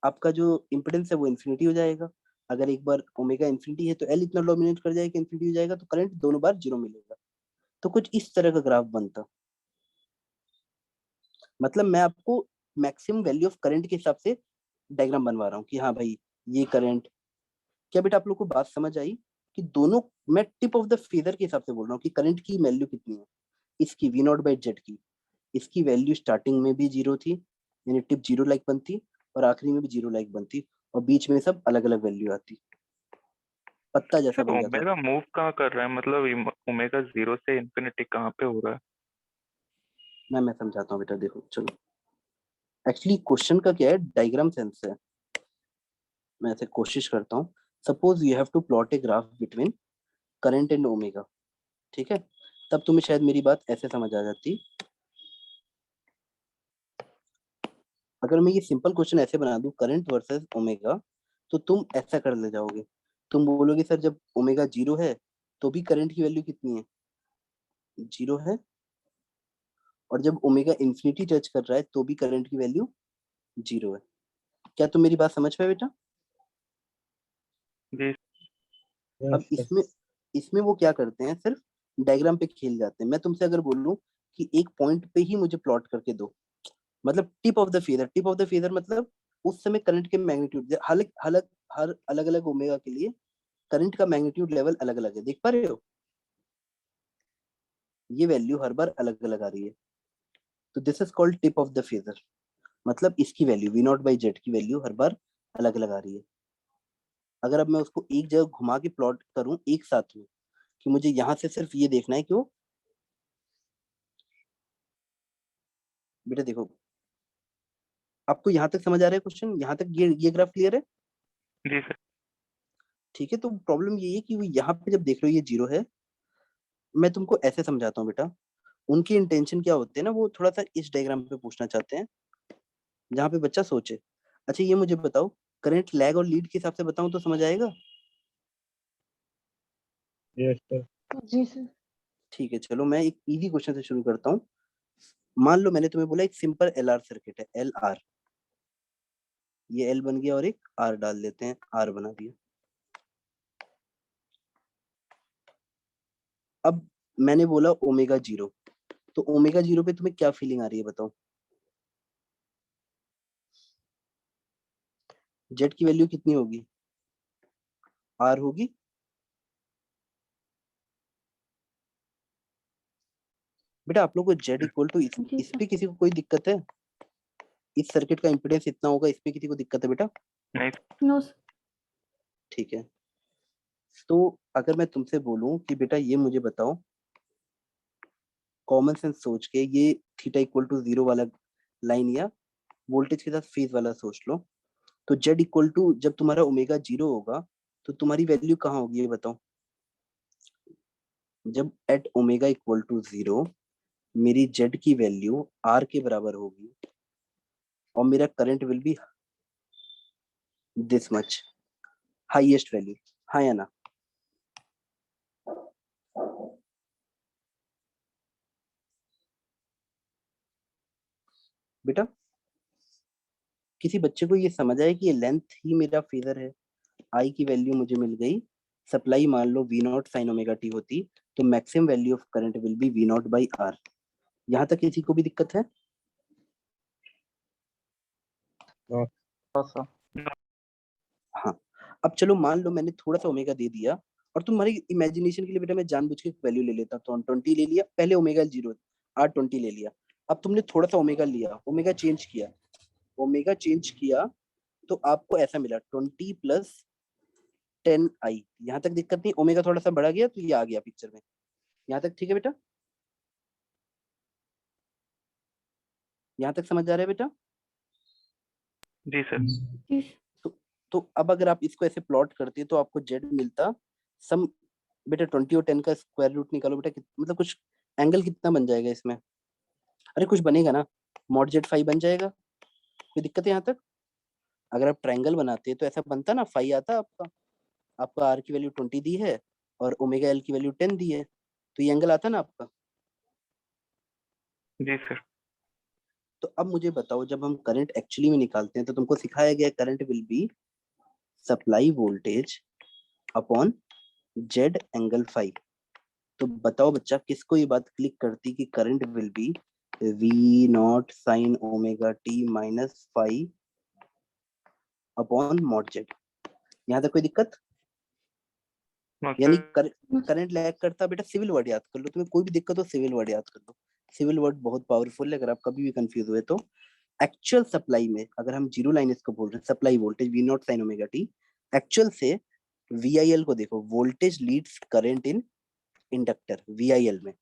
आपका जो इम्पिडेंस है वो इन्फिनिटी हो जाएगा। अगर एक बार ओमेगा इन्फिनिटी है तो एल इतना डोमिनेट कर जाएगा, इन्फिनिटी हो जाएगा, तो करंट दोनों बार जीरो मिलेगा। तो कुछ इस तरह का ग्राफ बनता। मतलब मैं आपको मैक्सिमम वैल्यू ऑफ करंट के हिसाब से डायग्राम बनवा रहा हूँ कि हाँ भाई ये करंट। क्या बेटा आप लोग को बात समझ आई कि दोनों, मैं टिप ऑफ द फेजर के हिसाब से बोल रहा हूँ कि करंट की वैल्यू कितनी है, इसकी वी नॉट बाई जेड की, इसकी वैल्यू स्टार्टिंग में भी जीरो थी, यानी टिप जीरो लाइक बनती, और आखिरी में भी जीरो लाइक बनती, और बीच में सब अलग अलग वैल्यू आती, पत्ता जैसा सर बन जाता। ओमेगा मूव कहाँ कर रहा है, मतलब ओमेगा जीरो से इन्फिनिटी कहाँ पे हो रहा है? मैं समझाता हूँ बेटा, देखो चलो। एक्चुअली क्वेश्चन का क्या है, डायग्राम सेंस है। मैं ऐसे कोशिश करता हूँ। Suppose you have to plot a graph between current and omega, ठीक है? तब तुम्हें शायद मेरी बात ऐसे समझ आ जाती। अगर मैं ये सिंपल क्वेश्चन ऐसे बना दूं, करंट वर्सेस ओमेगा, तो तुम ऐसा कर ले जाओगे, तुम बोलोगे सर जब ओमेगा जीरो है तो भी करंट की वैल्यू कितनी है, जीरो है, और जब ओमेगा इंफिनिटी टच कर रहा है तो भी करंट की वैल्यू जीरो है। क्या तुम मेरी बात समझ पाए बेटा? जी अब इसमें इसमें वो क्या करते हैं, सिर्फ डायग्राम पे खेल जाते हैं। मैं तुमसे अगर बोलूं कि एक पॉइंट पे ही मुझे प्लॉट करके दो, मतलब tip of the phasor, tip of the phasor मतलब उस समय करंट के मैग्नीट्यूड, हर अलग अलग ओमेगा के लिए करंट का मैग्नीट्यूड लेवल अलग अलग है, देख पा रहे हो? ये वैल्यू हर बार अलग अलग आ रही है, तो this is called tip of the phasor. मतलब इसकी value V naught by Z की वैल्यू हर बार अलग अलग आ रही है। अगर अब मैं उसको एक जगह घुमा के प्लॉट करूं एक साथ में, कि मुझे यहाँ से सिर्फ ये देखना है कि वो, बेटा देखो, आपको यहाँ तक समझ आ रहा है क्वेश्चन, यहाँ तक ये ग्राफ क्लियर है? जी सर। ठीक है, तो प्रॉब्लम ये है कि वो यहाँ पे जब देख रहे हो ये जीरो है। मैं तुमको ऐसे समझाता हूँ बेटा, उनकी इंटेंशन क्या होते हैं ना, वो थोड़ा सा इस डायग्राम पे पूछना चाहते हैं जहाँ पे बच्चा सोचे। अच्छा ये मुझे बताओ, करंट लैग और लीड के हिसाब से बताऊं तो समझ आएगा? Yes sir. जी सर। ठीक है, चलो मैं एक इजी क्वेश्चन से शुरू करता हूँ। मान लो मैंने तुम्हें बोला एक सिंपल एल आर सर्किट है, एल आर, ये एल बन गया और एक आर डाल देते हैं, आर बना दिया। अब मैंने बोला ओमेगा जीरो, तो ओमेगा जीरो पे तुम्हें क्या फीलिंग आ रही है बताओ? जेड की वैल्यू कितनी होगी, आर होगी। बेटा आप लोग को जेड इक्वल टू, जी इस सर। पे किसी को कोई दिक्कत है? इस सर्किट का इंपेडेंस इतना होगा, इस पे किसी को दिक्कत है बेटा? नहीं नो सर। ठीक है, तो अगर मैं तुमसे बोलूं कि बेटा ये मुझे बताओ, कॉमन सेंस सोच के, ये थीटा इक्वल टू जीरो वाला लाइन या वोल्टेज के साथ फेज वाला सोच लो, तो जेड इक्वल टू, जब तुम्हारा ओमेगा जीरो होगा तो तुम्हारी वैल्यू कहाँ होगी ये बताओ? जब at omega equal to zero मेरी जेड की वैल्यू आर के बराबर होगी और मेरा current will be this much, highest value, हाँ या ना? बेटा किसी बच्चे को ये समझ आए कि ये लेंथ ही मेरा फेजर है, आई की वैल्यू मुझे मिल गई, सप्लाई मान लो V naught sine omega T होती, तो maximum value of current will be V naught by R. यहाँ तक किसी को भी दिक्कत है? हाँ, अब चलो मान लो मैंने थोड़ा सा ओमेगा दे दिया और तुम्हारी इमेजिनेशन के लिए बेटा मैं जानबूझ के वैल्यू ले लेता तो 20 ले लिया, पहले ओमेगा 0 R20 ले लिया, अब तुमने थोड़ा सा ओमेगा लिया, ओमेगा चेंज किया तो आपको ऐसा मिला 20 प्लस 10i। यहाँ तक दिक्कत नहीं, ओमेगा थोड़ा सा बढ़ा गया तो ये आ गया पिक्चर में, यहाँ तक ठीक है बेटा? यहाँ तक समझ आ रहा है बेटा? जी सर। जी तो अब अगर आप इसको ऐसे प्लॉट करते तो आपको जेड मिलता सम, बेटा 20 और 10 का स्क्वायर रूट निकालो बेटा, मतलब कुछ एंगल कितना बन जाएगा इसमें? अरे कुछ बनेगा ना, मॉड जेड फाई बन जाएगा। कोई दिक्कत है यहाँ तक? अगर आप ट्रायंगल बनाते तो ऐसा बनता ना, फाई आता आपका, आपका आर की वैल्यू 20 दी है और ओमेगा एल की वैल्यू 10 दी है, तो ये एंगल आता ना आपका। जी सर। तो अब मुझे बताओ, जब हम करंट एक्चुअली में निकालते हैं तो तुमको सिखाया गया current will be supply voltage upon Z angle phi. तो बताओ बच्चा, किसको ये बात क्लिक करती कि current will be V naught sine omega T minus phi upon mod Z? यहाँ तक कोई दिक्कत? नो यानी सर। करंट लैग करता, बेटा सिविल वर्ड याद कर लो, तुम्हें कोई भी दिक्कत हो सिविल वर्ड याद कर लो, सिविल वर्ड बहुत पावरफुल है। अगर आप कभी भी कंफ्यूज हुए तो एक्चुअल सप्लाई में, अगर हम जीरो लाइन इसको बोल रहे हैं supply voltage V naught sine omega T, actual से VIL को देखो, voltage leads current in inductor VIL में,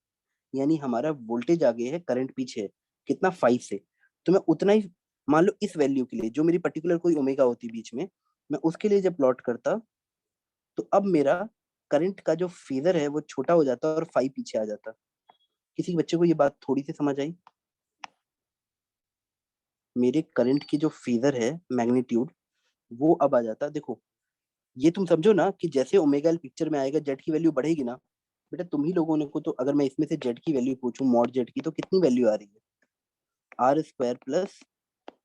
यानी हमारा वोल्टेज आगे है करंट पीछे है, कितना 5 से, तो मैं उतना ही मान लो इस वैल्यू के लिए जो मेरी पर्टिकुलर कोई ओमेगा होती बीच में, मैं उसके लिए जब प्लॉट करता तो अब मेरा करंट का जो फेजर है वो छोटा हो जाता और 5 पीछे आ जाता। किसी बच्चे को ये बात थोड़ी सी समझ आई? मेरे करंट की जो फेजर है मैग्नीट्यूड वो अब आ जाता। देखो ये तुम समझो ना कि जैसे ओमेगा एल पिक्चर में आएगा जेड की वैल्यू बढ़ेगी ना, बेटा तुम ही लोगों ने को, तो अगर मैं इसमें से जेड की वैल्यू पूछूं मॉड जेड की, तो कितनी वैल्यू आ रही है? R square plus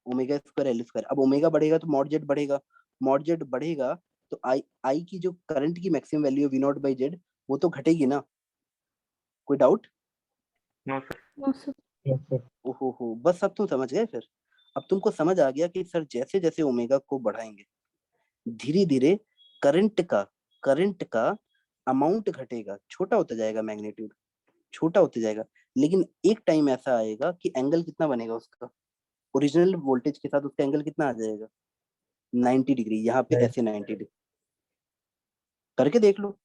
omega square L square. अब ओमेगा बढ़ेगा तो मॉड जेड बढ़ेगा, मॉड जेड बढ़ेगा तो आई आई की जो करंट की मैक्सिमम वैल्यू है वी नॉट बाई जेड, वो तो घटेगी ना। कोई doubt? No sir. No sir. Yes, sir. ओहो हो, बस अब तुम समझ गए फिर। अब तुमको समझ आ गया कि सर जैसे जैसे ओमेगा को बढ़ाएंगे धीरे धीरे करंट का अमाउंट घटेगा, छोटा होता जाएगा, मैग्नीट्यूड छोटा होते जाएगा, लेकिन एक टाइम ऐसा आएगा कि एंगल कितना बनेगा उसका, ओरिजिनल वोल्टेज के साथ उसका एंगल कितना आ जाएगा? 90 डिग्री। यहाँ पे Right. ऐसे 90 डिग्री करके देख लो।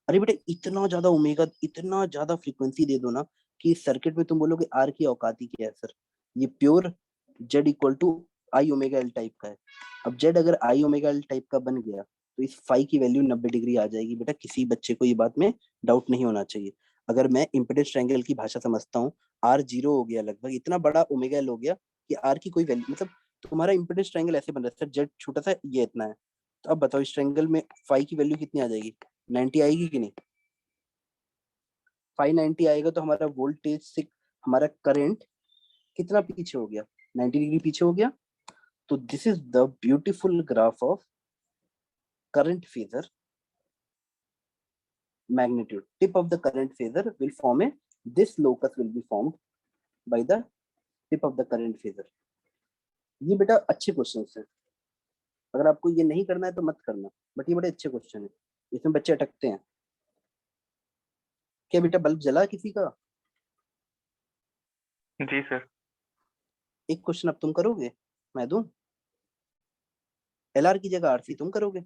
अरे बेटा इतना ज्यादा ओमेगा, इतना ज्यादा फ्रीक्वेंसी दे दो ना कि इस सर्किट में तुम बोलोगे आर की औकात ही क्या है सर, ये pure Z equal to I omega L type का है। अब जेड अगर आई ओमेगा एल टाइप का बन गया तो इस फाई की वैल्यू 90 डिग्री आ जाएगी। बेटा किसी बच्चे को ये बात में डाउट नहीं होना चाहिए। अगर मैं इम्पीडेंस ट्रायंगल की भाषा समझता हूँ, आर जीरो हो गया लगभग, इतना बड़ा ओमेगा एल हो गया कि आर की कोई वैल्यू, मतलब तुम्हारा इम्पीडेंस ट्रायंगल ऐसे बन रहा है सर, जेड छोटा सा ये इतना है, तो अब बताओ इस ट्रायंगल में फाई की वैल्यू कितनी आ जाएगी? 90 आएगी कि नहीं? 590 आएगा तो हमारा वोल्टेज से हमारा करंट कितना पीछे हो गया? 90 डिग्री पीछे हो गया। तो this is the beautiful graph of current phasor magnitude. Tip of the current phasor will form a, this locus will be formed by the tip of the current phasor. ये बेटा अच्छे क्वेश्चन है, अगर आपको ये नहीं करना है तो मत करना, बट ये बड़े अच्छे क्वेश्चन है, इसमें बच्चे अटकते हैं। क्या बेटा बल्ब जला किसी का? जी सर। एक क्वेश्चन अब तुम करोगे, मैं दूं? LR की जगह RC तुम करोगे?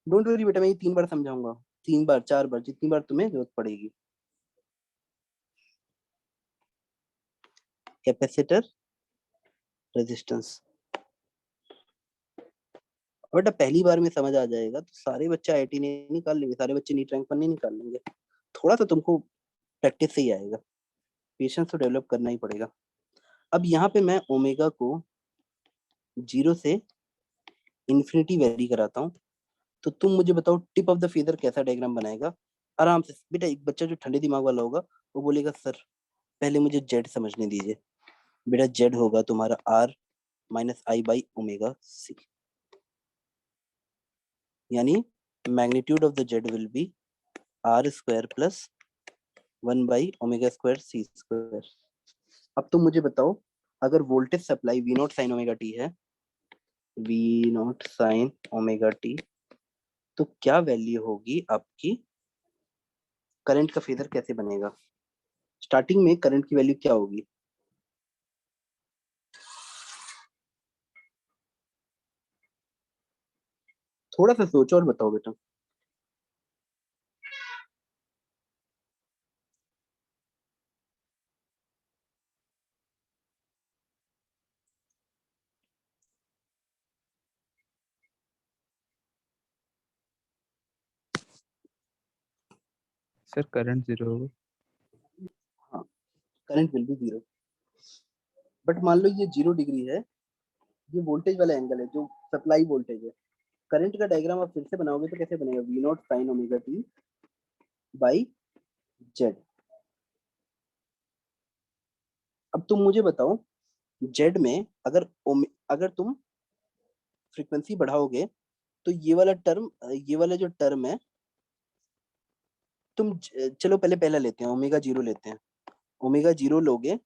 डोंट वरी बेटा, मैं ये 3 बार समझाऊंगा, 3 बार 4 बार, जितनी बार तुम्हें जरूरत पड़ेगी। कैपेसिटर, रेजिस्टेंस, बेटा पहली बार में समझ आ जाएगा तो सारे बच्चे IIT नहीं निकाल लेंगे, सारे बच्चे नीट रैंक पर नहीं निकाल लेंगे, थोड़ा सा तुमको प्रैक्टिस से ही आएगा, पेशेंस तो डेवलप करना ही पड़ेगा। अब यहाँ पे मैं ओमेगा को 0 से इन्फिनिटी वेरी कराता हूँ, तो तुम मुझे बताओ टिप ऑफ द फेदर कैसा डायग्राम बनाएगा? आराम से बेटा, एक बच्चा जो ठंडे दिमाग वाला होगा वो बोलेगा सर पहले मुझे जेड समझने दीजिए। बेटा जेड होगा तुम्हारा R minus I by omega C, यानी magnitude of the Z will be R square plus 1 by omega square C square. अब तुम मुझे बताओ, अगर voltage supply V naught sine omega T है, V naught sine omega T, तो क्या वैल्यू होगी आपकी? करंट का फेजर कैसे बनेगा? स्टार्टिंग में करंट की वैल्यू क्या होगी? थोड़ा सा सोचो और बताओ बेटा। सर करंट 0 होगा। हाँ, current will B zero, but मान लो ये 0 डिग्री है, ये वोल्टेज वाला एंगल है जो सप्लाई वोल्टेज है। करंट का डायग्राम आप फिर से बनाओगे तो कैसे बनेगा? V naught sine omega T by Z. अब तुम मुझे बताओ, जेड में अगर तुम फ्रीक्वेंसी बढ़ाओगे तो ये वाला जो टर्म है, चलो पहले पहला लेते हैं, ओमेगा जीरो लेते हैं। ओमेगा जीरो लोगे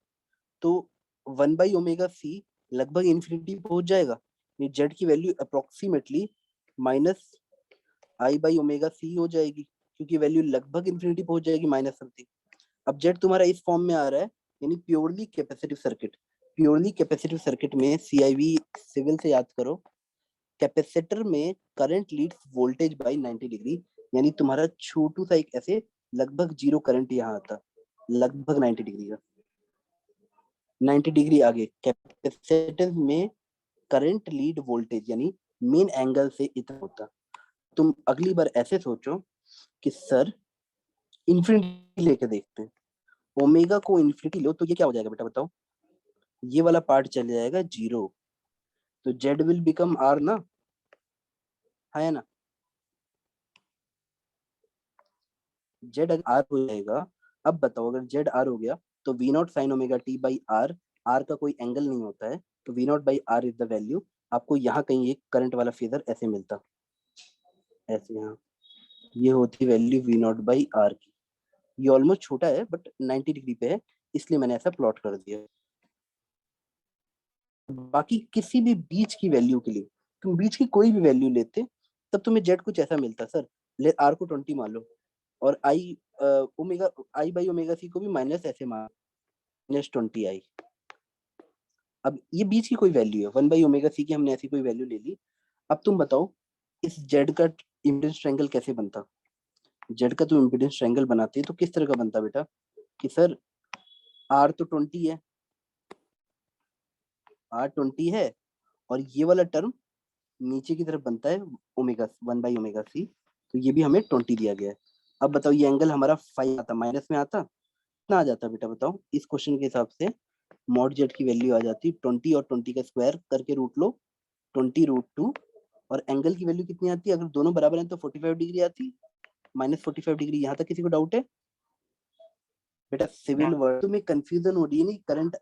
तो 1/ओमेगा सी लगभग इन्फिनिटी पहुंच जाएगा। ये जेड की वैल्यू अप्रोक्सीमेटली -i/ओमेगा सी हो जाएगी, क्योंकि वैल्यू लगभग इन्फिनिटी पहुंच जाएगी माइनस समथिंग। अब जेड तुम्हारा इस फॉर्म में आ रहा है, यानी purely capacitive circuit. Purely capacitive circuit में CIV सिविल से याद करो, कैपेसिटर में current Leeds voltage bye 90 degree, यानी तुम्हारा छोटू सा एक ऐसे लगभग जीरो करंट यहाँ आता, लगभग 90 डिग्री का। 90 डिग्री आगे कैपेसिटर में करंट लीड वोल्टेज यानी मेन एंगल से इतना होता। तुम अगली बार ऐसे सोचो कि सर इन्फिनिटी लेके देखते हैं, ओमेगा को इन्फिनिटी लो तो ये क्या हो जाएगा बेटा बताओ? ये वाला पार्ट चले जाएगा जीरो, तो जेड विल बिकम आर ना, है ना? जेड अगर आर हो जाएगा, अब बताओ अगर जेड आर हो गया तो V naught sine omega T by R, R का कोई एंगल नहीं होता है, तो V naught by R is the value. आपको यहाँ कहीं एक करंट वाला फेजर ऐसे मिलता, ऐसे यहाँ, ये होती value V naught by R की। ये ऑलमोस्ट छोटा है बट 90 डिग्री पे है, इसलिए मैंने ऐसा प्लॉट कर दिया। बाकी किसी भी बीच की वैल्यू के लिए तुम बीच की कोई भी वैल्यू लेते तब तुम्हें जेड कुछ ऐसा मिलता सर। ले आर को 20 मान लो, और ओमेगा i/ओमेगा सी को भी माइनस ऐसे मान, -20i। अब ये बीच की कोई वैल्यू है, 1/ओमेगा सी की हमने ऐसी कोई वैल्यू ले ली। अब तुम बताओ इस जेड का इम्पीडेंस ट्रायंगल कैसे बनता? जेड का तुम इम्पीडेंस ट्रायंगल बनाते तो किस तरह का बनता बेटा? कि सर आर तो 20 है, आर 20 है, और ये वाला टर्म नीचे की तरफ बनता है ओमेगा 1/ओमेगा सी, तो ये भी हमें 20 दिया गया है। अब बताओ ये एंगल हमारा 5 आता, माइनस में आता, कितना आ जाता बेटा बताओ? इस क्वेश्चन के हिसाब से मॉड जेड की वैल्यू आ जाती 20, और 20 का स्क्वायर करके रूट लो, 20√2, और एंगल की वैल्यू कितनी आती है? अगर दोनों बराबर हैं तो 45 डिग्री आती, -45 डिग्री। यहाँ तक किसी को डाउट है बेटा? सिविल वर्ड तुम्हें कंफ्यूजन हो रही है, नहीं करंट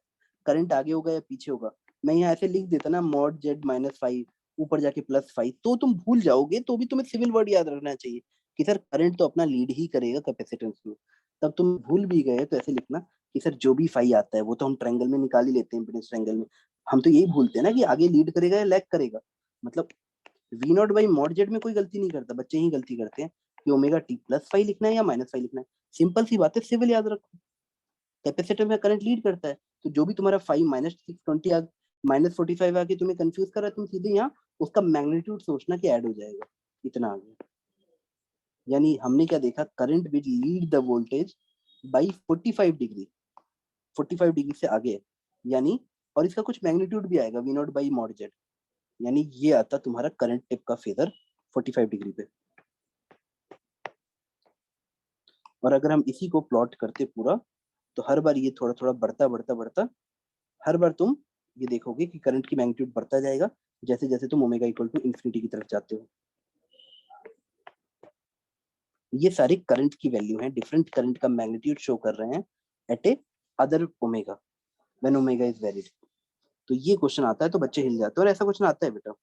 करंट आगे होगा या पीछे होगा? मैं यहाँ ऐसे लिख देता ना, मॉड जेड -5 ऊपर जाके +5, तो तुम भूल जाओगे, तो भी तुम्हें सिविल वर्ड याद रखना चाहिए कि सर करंट तो अपना लीड ही करेगा कैपेसिटेंस में। तब तुम भूल भी गए तो ऐसे लिखना कि सर जो भी फाई आता है वो तो हम ट्रायंगल में निकाल ही लेते हैं, इम्पीडेंस ट्रायंगल में। हम तो यही भूलते हैं ना कि आगे लीड करेगा या लैग करेगा। मतलब V naught by mod Z में कोई गलती नहीं करता, बच्चे ही गलती करते हैं कि ओमेगा टी +5 लिखना है या -5 लिखना है। सिंपल सी बात है, सिविल याद रखो। कैपेसिटर में करंट लीड करता है, तो जो भी तुम्हारा 5 -620 -45 आके तुम्हें कंफ्यूज कर रहा है, तुम सीधे यहाँ उसका मैग्नीट्यूड सोचना कि ऐड हो जाएगा, इतना आ गया। यानी हमने क्या देखा? Current will lead the voltage by 45 degree, 45 degree से आगे है, यानी और इसका कुछ मैग्नीट्यूड भी आएगा V naught by mod Z, यानी ये आता तुम्हारा करंट टिप का फेजर 45 डिग्री पे। और अगर हम इसी को प्लॉट करते पूरा, तो हर बार ये थोड़ा थोड़ा बढ़ता बढ़ता बढ़ता, हर बार तुम ये देखोगे कि करंट की मैग्नीट्यूड बढ़ता जाएगा जैसे जैसे तुम ओमेगा इक्वल टू इन्फिनिटी की तरफ जाते हो। ये सारे करंट की वैल्यू हैं, डिफरेंट करंट का मैग्नीट्यूड शो कर रहे हैं at a other omega, when omega is valid. तो ये क्वेश्चन आता है तो बच्चे हिल जाते हैं, और ऐसा क्वेश्चन आता है बेटा।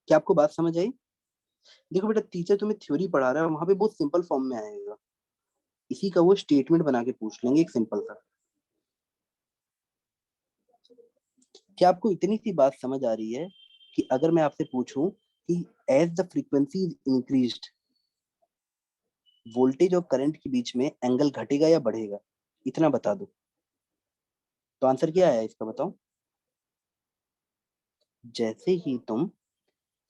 क्या आपको बात समझ आई? देखो बेटा, टीचर तुम्हें थ्योरी पढ़ा रहा है, वहां पे बहुत सिंपल फॉर्म में आएगा, इसी का वो स्टेटमेंट बना के पूछ लेंगे एक सिंपल सा। क्या आपको इतनी सी बात समझ आ रही है कि अगर मैं आपसे पूछूं कि as the frequency is increased voltage और करंट के बीच में एंगल घटेगा या बढ़ेगा, इतना बता दो। तो आंसर क्या है इसका बताओ। जैसे ही तुम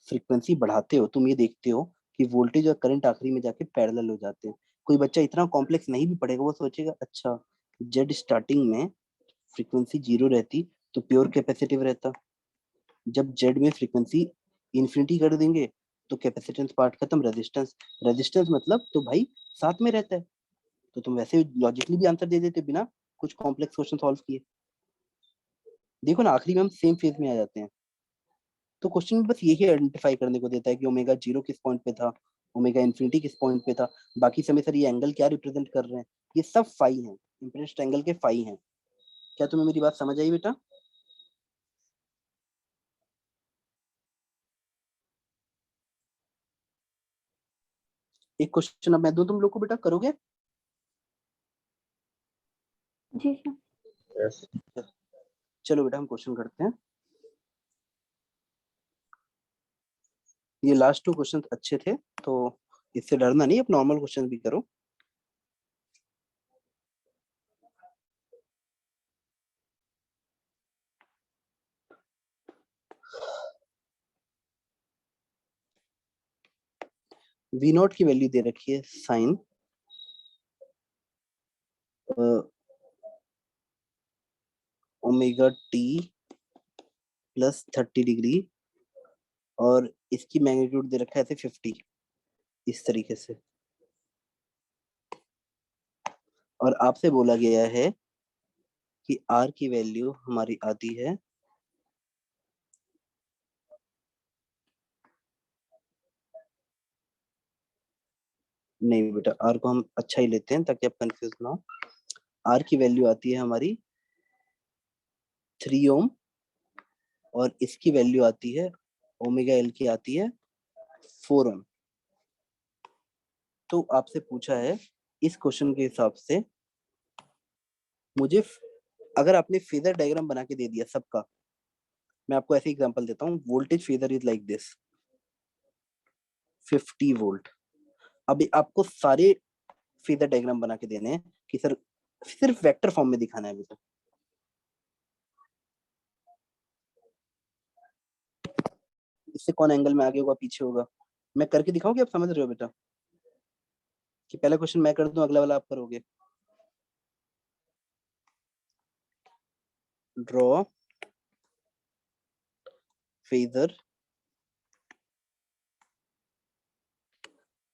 फ्रीक्वेंसी बढ़ाते हो तुम ये देखते हो कि वोल्टेज और करंट आखिरी में जाके पैरेलल हो जाते हैं। कोई बच्चा इतना कॉम्प्लेक्स नहीं भी पढ़ेगा, वो सोचेगा अच्छा जेड स्टार्टिंग में फ्रीक्वेंसी जीरो रहती तो प्योर कैपेसिटिव रहता, जब जेड में फ्रीक्वेंसी इन्फिनिटी कर देंगे तो कैपेसिटेंस पार्ट खत्म, रेजिस्टेंस रेजिस्टेंस मतलब तो भाई साथ में रहता है। तो तुम वैसे लॉजिकली भी आंसर दे देते बिना कुछ कॉम्प्लेक्स क्वेश्चन सॉल्व किए। देखो ना आखिरी में हम सेम फेज में आ जाते हैं। तो क्वेश्चन में बस यही आइडेंटिफाई करने को देता है कि ओमेगा जीरो किस पॉइंट पे था, ओमेगा इन्फिनिटी किस पॉइंट पे था, बाकी समय सर ये एंगल क्या रिप्रेजेंट कर रहे हैं, ये सब फाई हैं, इम्प्रेस्ड एंगल के फाई हैं। क्या तुम्हें मेरी बात समझ आई बेटा? एक क्वेश्चन अब मैं दूं तुम लोग को, बेटा करोगे? जी सर। Yes. चलो बेटा हम क्वेश्चन करते हैं। ये लास्ट टू क्वेश्चन अच्छे थे तो इससे डरना नहीं, अब नॉर्मल क्वेश्चन भी करो। वी नॉट की वैल्यू दे रखी है sign omega T plus 30 degree और इसकी मैग्नीट्यूड दे रखा है ऐसे 50, इस तरीके से। और आपसे बोला गया है कि आर की वैल्यू हमारी आती है नहीं बेटा आर को हम अच्छा ही लेते हैं ताकि आप कंफ्यूज ना हो। आर की वैल्यू आती है हमारी 3 ओम और इसकी वैल्यू आती है ओमेगा एल की आती है 4 ओम। तो आपसे पूछा है इस क्वेश्चन के हिसाब से मुझे अगर आपने फेजर डायग्राम बना के दे दिया सबका, मैं आपको ऐसे एग्जांपल देता हूँ, voltage phasor is like this 50 volt. अब आपको सारे फेजर डायग्राम बना के देने हैं कि सर सिर्फ वेक्टर फॉर्म में दिखाना है बेटा। इससे कौन एंगल में आगे होगा पीछे होगा मैं करके दिखाऊं कि आप समझ रहे हो बेटा? कि पहला क्वेश्चन मैं कर दूं अगला वाला आप करोगे? Draw phasor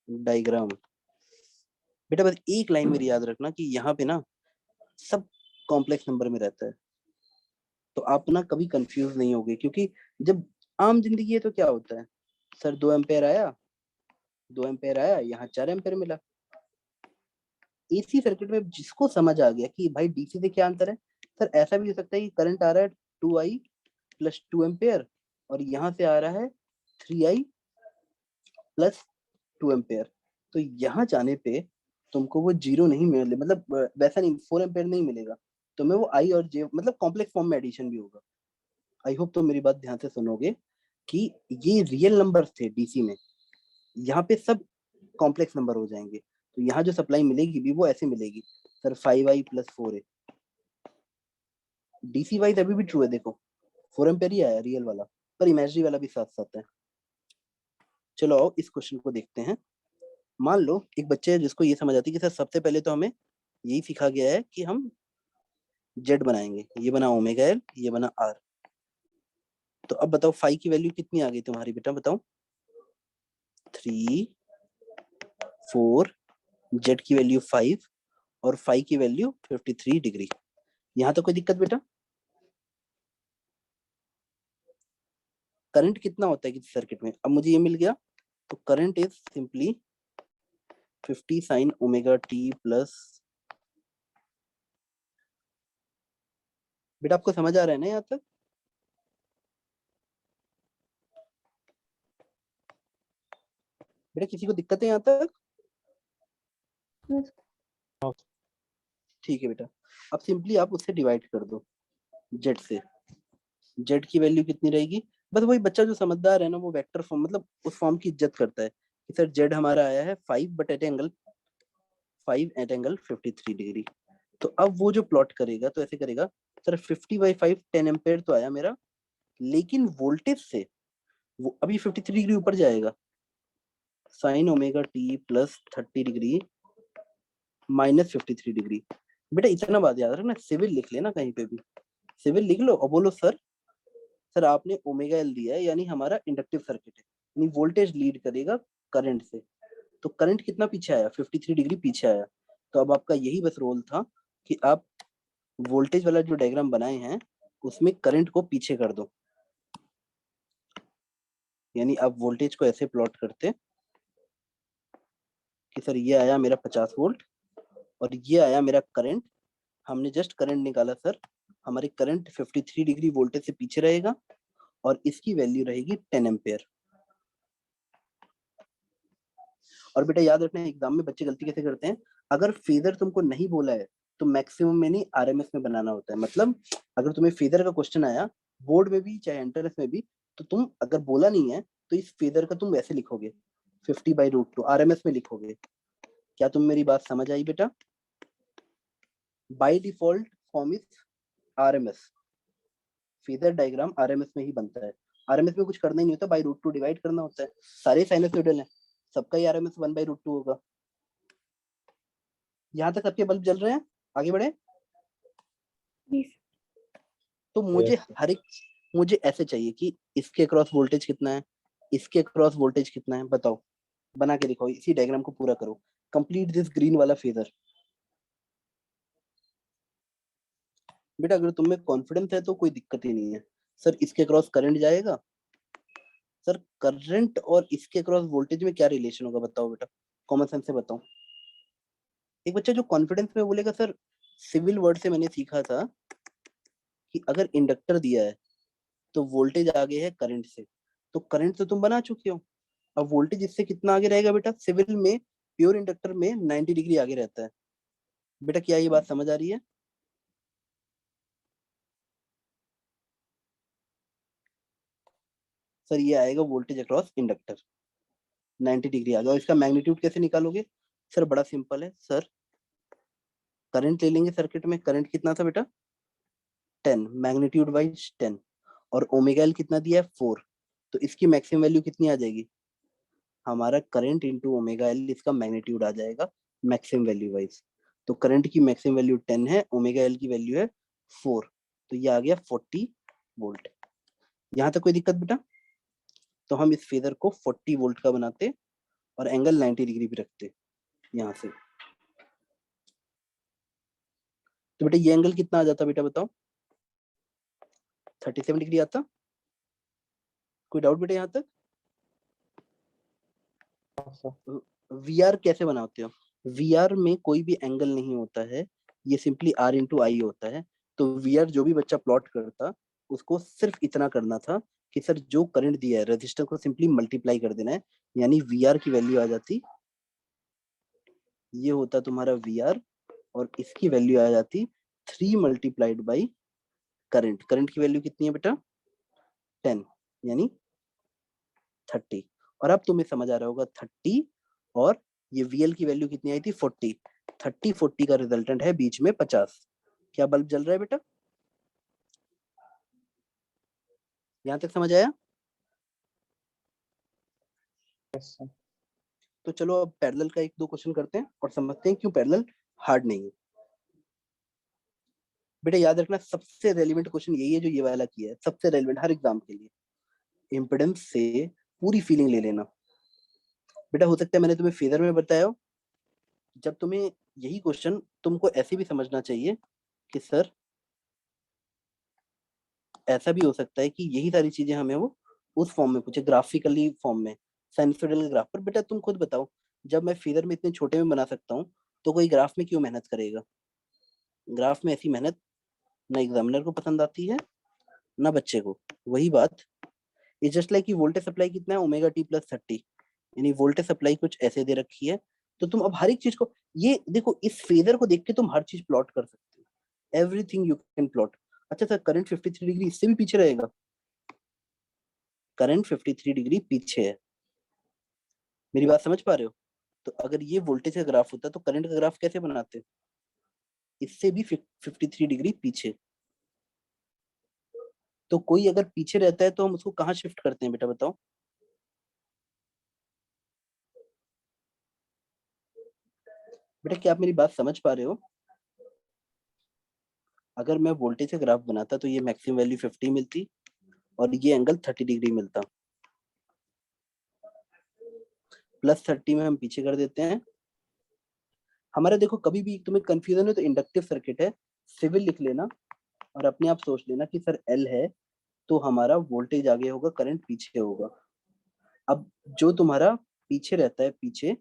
diagram. बेटा बस एक लाइन मेरी याद रखना कि यहाँ पे ना सब कॉम्प्लेक्स नंबर में रहता है, तो आप ना कभी कंफ्यूज नहीं होगे। क्योंकि जब आम जिंदगी है तो क्या होता है, सर 2 एम्पेयर आया, 2 एम्पेयर आया, यहाँ 4 एम्पेयर मिला। एसी सर्किट में जिसको समझ आ गया कि भाई डीसी से क्या अंतर है, सर ऐसा भी हो सकता है कि करंट आ रहा है 2i प्लस 2 एम्पेयर और यहाँ से आ रहा है 3i प्लस 2 एम्पेयर। तो यहाँ जाने पे तुमको वो जीरो नहीं मिले, मतलब वैसा नहीं 4 एम्पेयर नहीं मिलेगा, तुम्हें वो आई और जे मतलब कॉम्प्लेक्स फॉर्म में एडिशन भी होगा। आई होप तो मेरी बात ध्यान से सुनोगे कि ये रियल नंबर्स थे डीसी में, यहाँ पे सब कॉम्प्लेक्स नंबर हो जाएंगे। तो यहाँ जो सप्लाई मिलेगी भी वो ऐसे मिलेगी sir 5i plus 4a। DC wise अभी भी ट्रू है, देखो 4 एम्पेयर ही आया रियल वाला, पर इमेजिनरी वाला भी साथ साथ है। चलो आओ इस क्वेश्चन को देखते हैं। मान लो एक बच्चे है जिसको ये समझ आती है कि सर सबसे पहले तो हमें यही सिखा गया है कि हम जेड बनाएंगे, ये बना ओमेगा एल, ये बना आर। तो अब बताओ फाई की वैल्यू कितनी आ गई तुम्हारी बेटा बताओ? 3 4, जेड की वैल्यू 5 और फाई की वैल्यू 53 डिग्री। यहाँ तो कोई दिक्कत बेटा? करंट कितना होता है किसी सर्किट में, अब मुझे ये मिल गया। तो current is simply 50 sign omega T plus. बेटा आपको समझ आ रहा है ना यहाँ तक? बेटा किसी को दिक्कत है यहाँ तक? ठीक है बेटा, अब सिंपली आप उससे डिवाइड कर दो जेड से। जेड की वैल्यू कितनी रहेगी? बस वही बच्चा जो समझदार है ना वो वेक्टर फॉर्म मतलब उस फॉर्म की इज्जत करता है कि सर जेड हमारा आया है 5 बट एट एंगल 53 डिग्री। तो अब वो जो प्लॉट करेगा तो ऐसे करेगा, सर 50/5 10 एम्पेयर तो आया मेरा, लेकिन वोल्टेज से वो अभी 53 डिग्री ऊपर जाएगा, sign omega T plus 30 degree minus 53 degree. बेटा इतना बात याद रखना, सिविल लिख लेना कहीं पे भी, सिविल लिख लो और बोलो सर आपने ओमेगा एल दिया है यानी हमारा इंडक्टिव सर्किट है, यानी वोल्टेज लीड करेगा करंट से। तो करंट कितना पीछे आया? 53 डिग्री पीछे आया। तो अब आपका यही बस रोल था कि आप वोल्टेज वाला जो डायग्राम बनाए हैं उसमें करंट को पीछे कर दो, यानी आप वोल्टेज को ऐसे प्लॉट करते कि सर ये आया मेरा 50 वोल्ट और ये आया मेरा करंट। हमने जस्ट करंट निकाला सर, हमारे करंट 53 डिग्री वोल्टेज से पीछे रहेगा और इसकी वैल्यू रहेगी 10 एम्पेयर। और बेटा याद रखना एग्जाम में बच्चे गलती कैसे करते हैं, अगर फेजर तुमको नहीं बोला है तो मैक्सिमम में नहीं आरएमएस में बनाना होता है। मतलब अगर तुम्हें फेजर का क्वेश्चन आया बोर्ड में भी चाहे एंट्रेंस में भी, तो तुम अगर बोला नहीं है तो इस फेजर का तुम ऐसे लिखोगे 50/√2 आरएमएस में लिखोगे। क्या तुम मेरी बात समझ आई बेटा? By default form is RMS, phasor diagram RMS में ही बनता है। आरएमएस में कुछ करना ही नहीं होता, बाय√2 डिवाइड करना होता है। सारे साइनसोइडल हैं, सबका ही आरएमएस 1/√2 होगा। यहाँ तक सबके बल्ब जल रहे हैं? आगे बढ़े। तो मुझे ऐसे चाहिए कि इसके क्रॉस वोल्टेज कितना है, इसके क्रॉस वोल्टेज कितना है, बताओ, बना के दिखाओ, इसी डायग्राम को पूरा करो, कंप्लीट दिस ग्रीन वाला फेजर। बेटा अगर तुम्हें कॉन्फिडेंस है तो कोई दिक्कत ही नहीं है। सर इसके क्रॉस करंट जाएगा, सर करंट और इसके क्रॉस वोल्टेज में क्या रिलेशन होगा बताओ बेटा, कॉमन सेंस से बताओ। एक बच्चा जो कॉन्फिडेंस में बोलेगा सर सिविल वर्ड से मैंने सीखा था कि अगर इंडक्टर दिया है तो वोल्टेज आगे है करंट से, तो करंट तो तुम बना चुके हो, अब वोल्टेज इससे कितना आगे रहेगा बेटा? सिविल में प्योर इंडक्टर में 90 डिग्री आगे रहता है। बेटा क्या ये बात समझ आ रही है? सर ये आएगा वोल्टेज अक्रॉस इंडक्टर 90 डिग्री आगे। और इसका मैग्नीट्यूड कैसे निकालोगे? सर बड़ा सिंपल है, सर करंट ले लेंगे सर्किट में, करंट कितना था बेटा 10, मैग्नीट्यूड वाइज 10, और ओमेगा एल कितना दिया है 4, तो इसकी मैक्सिमम वैल्यू कितनी आ जाएगी? हमारा करंट इंटू ओमेगा एल, इसका मैग्नीट्यूड आ जाएगा मैक्सिमम वैल्यू वाइज। तो करंट की मैक्सिमम वैल्यू 10 है, ओमेगा एल की वैल्यू है 4, तो ये आ गया 40 वोल्ट। यहाँ तक कोई दिक्कत बेटा? तो हम इस फेजर को 40 वोल्ट का बनाते और एंगल 90 डिग्री भी रखते यहाँ से। तो बेटा ये एंगल कितना आ जाता बेटा बताओ? 37 डिग्री आता। कोई डाउट बेटा यहाँ तक? वीआर कैसे बनाते हो? वीआर में कोई भी एंगल नहीं होता है, ये सिंपली आर इंटू आई होता है। तो वीआर जो भी बच्चा प्लॉट करता उसको सिर्फ इतना करना था कि सर जो करंट दिया है रेजिस्टर को सिंपली मल्टीप्लाई कर देना है, यानी वीआर की वैल्यू आ जाती, ये होता तुम्हारा वीआर, और इसकी वैल्यू आ जाती 3 मल्टीप्लाइड बाई करंट। करंट की वैल्यू कितनी है बेटा 10, यानी 30। और अब तुम्हें समझ आ रहा होगा 30 और ये VL की वैल्यू कितनी आई थी 40, 30 40 का रिजल्टेंट है बीच में 50। क्या बल्ब जल रहा है बेटा? यहां तक समझ आया? तो चलो अब पैरेलल का 1-2 क्वेश्चन करते हैं और समझते हैं क्यों पैरेलल हार्ड नहीं है। बेटा याद रखना सबसे रेलिवेंट क्वेश्चन यही है जो ये वाला किया है, सबसे रेलिवेंट हर एग्जाम के लिए। इम्पिडेंस से पूरी फीलिंग ले लेना बेटा। हो सकता है मैंने तुम्हें फेजर में बताया हो, जब तुम्हें यही क्वेश्चन तुमको ऐसे भी समझना चाहिए कि सर ऐसा भी हो सकता है कि यही सारी चीजें हमें वो उस फॉर्म में पूछे, ग्राफिकली फॉर्म में, साइनसोइडल ग्राफ पर। बेटा तुम खुद बताओ, जब मैं फिगर में इतने छोटे में बना सकता हूँ तो कोई ग्राफ में क्यों मेहनत करेगा? ग्राफ में ऐसी मेहनत ना एग्जामिनर को पसंद आती है ना बच्चे को। वही बात इज जस्ट लाइक कि वोल्टेज सप्लाई कितना है ओमेगा टी प्लस 30, यानी वोल्टेज सप्लाई कुछ ऐसे दे रखी है, तो तुम अब हर एक चीज को, ये देखो इस फेजर को देख के तुम हर चीज प्लॉट कर सकते हो, एवरीथिंग यू कैन प्लॉट। अच्छा सर करंट 53 डिग्री इससे भी पीछे रहेगा, करंट 53 डिग्री पीछे है, मेरी बात समझ पा रहे हो? तो अगर ये वोल्टेज का ग्राफ होता तो करंट का ग्राफ कैसे बनाते? इससे भी 53 डिग्री पीछे। तो कोई अगर पीछे रहता है तो हम उसको कहाँ शिफ्ट करते हैं बेटा बताओ? बेटा क्या आप मेरी बात समझ पा रहे हो? अगर मैं वोल्टेज का ग्राफ बनाता तो ये मैक्सिमम वैल्यू 50 मिलती और ये एंगल 30 डिग्री मिलता, +30 में हम पीछे कर देते हैं। हमारा देखो कभी भी तुम्हें कंफ्यूजन है तो इंडक्टिव सर्किट है, सिविल लिख लेना और अपने आप सोच लेना कि सर एल है तो हमारा वोल्टेज आगे होगा, करंट पीछे होगा। अब जो तुम्हारा पीछे रहता है पीछे,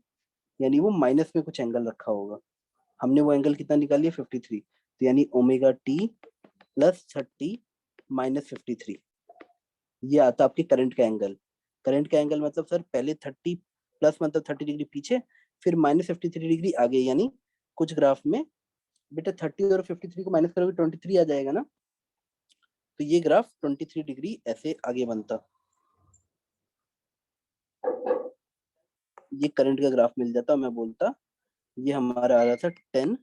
यानी वो माइनस में कुछ एंगल रखा होगा, हमने वो एंगल कितना निकाल लिया 53, तो यानी ओमेगा टी +30 -53, ये आता आपके करंट का एंगल। करंट का एंगल मतलब सर पहले 30 प्लस मतलब 30 डिग्री पीछे, फिर -53 डिग्री आगे, यानी कुछ ग्राफ में बेटा 30 और 53 को माइनस करोगे 23 आ जाएगा ना, तो ये ग्राफ 23 डिग्री ऐसे आगे बनता, ये करंट का ग्राफ मिल जाता। मैं बोलता ये हमारा आ रहा था 10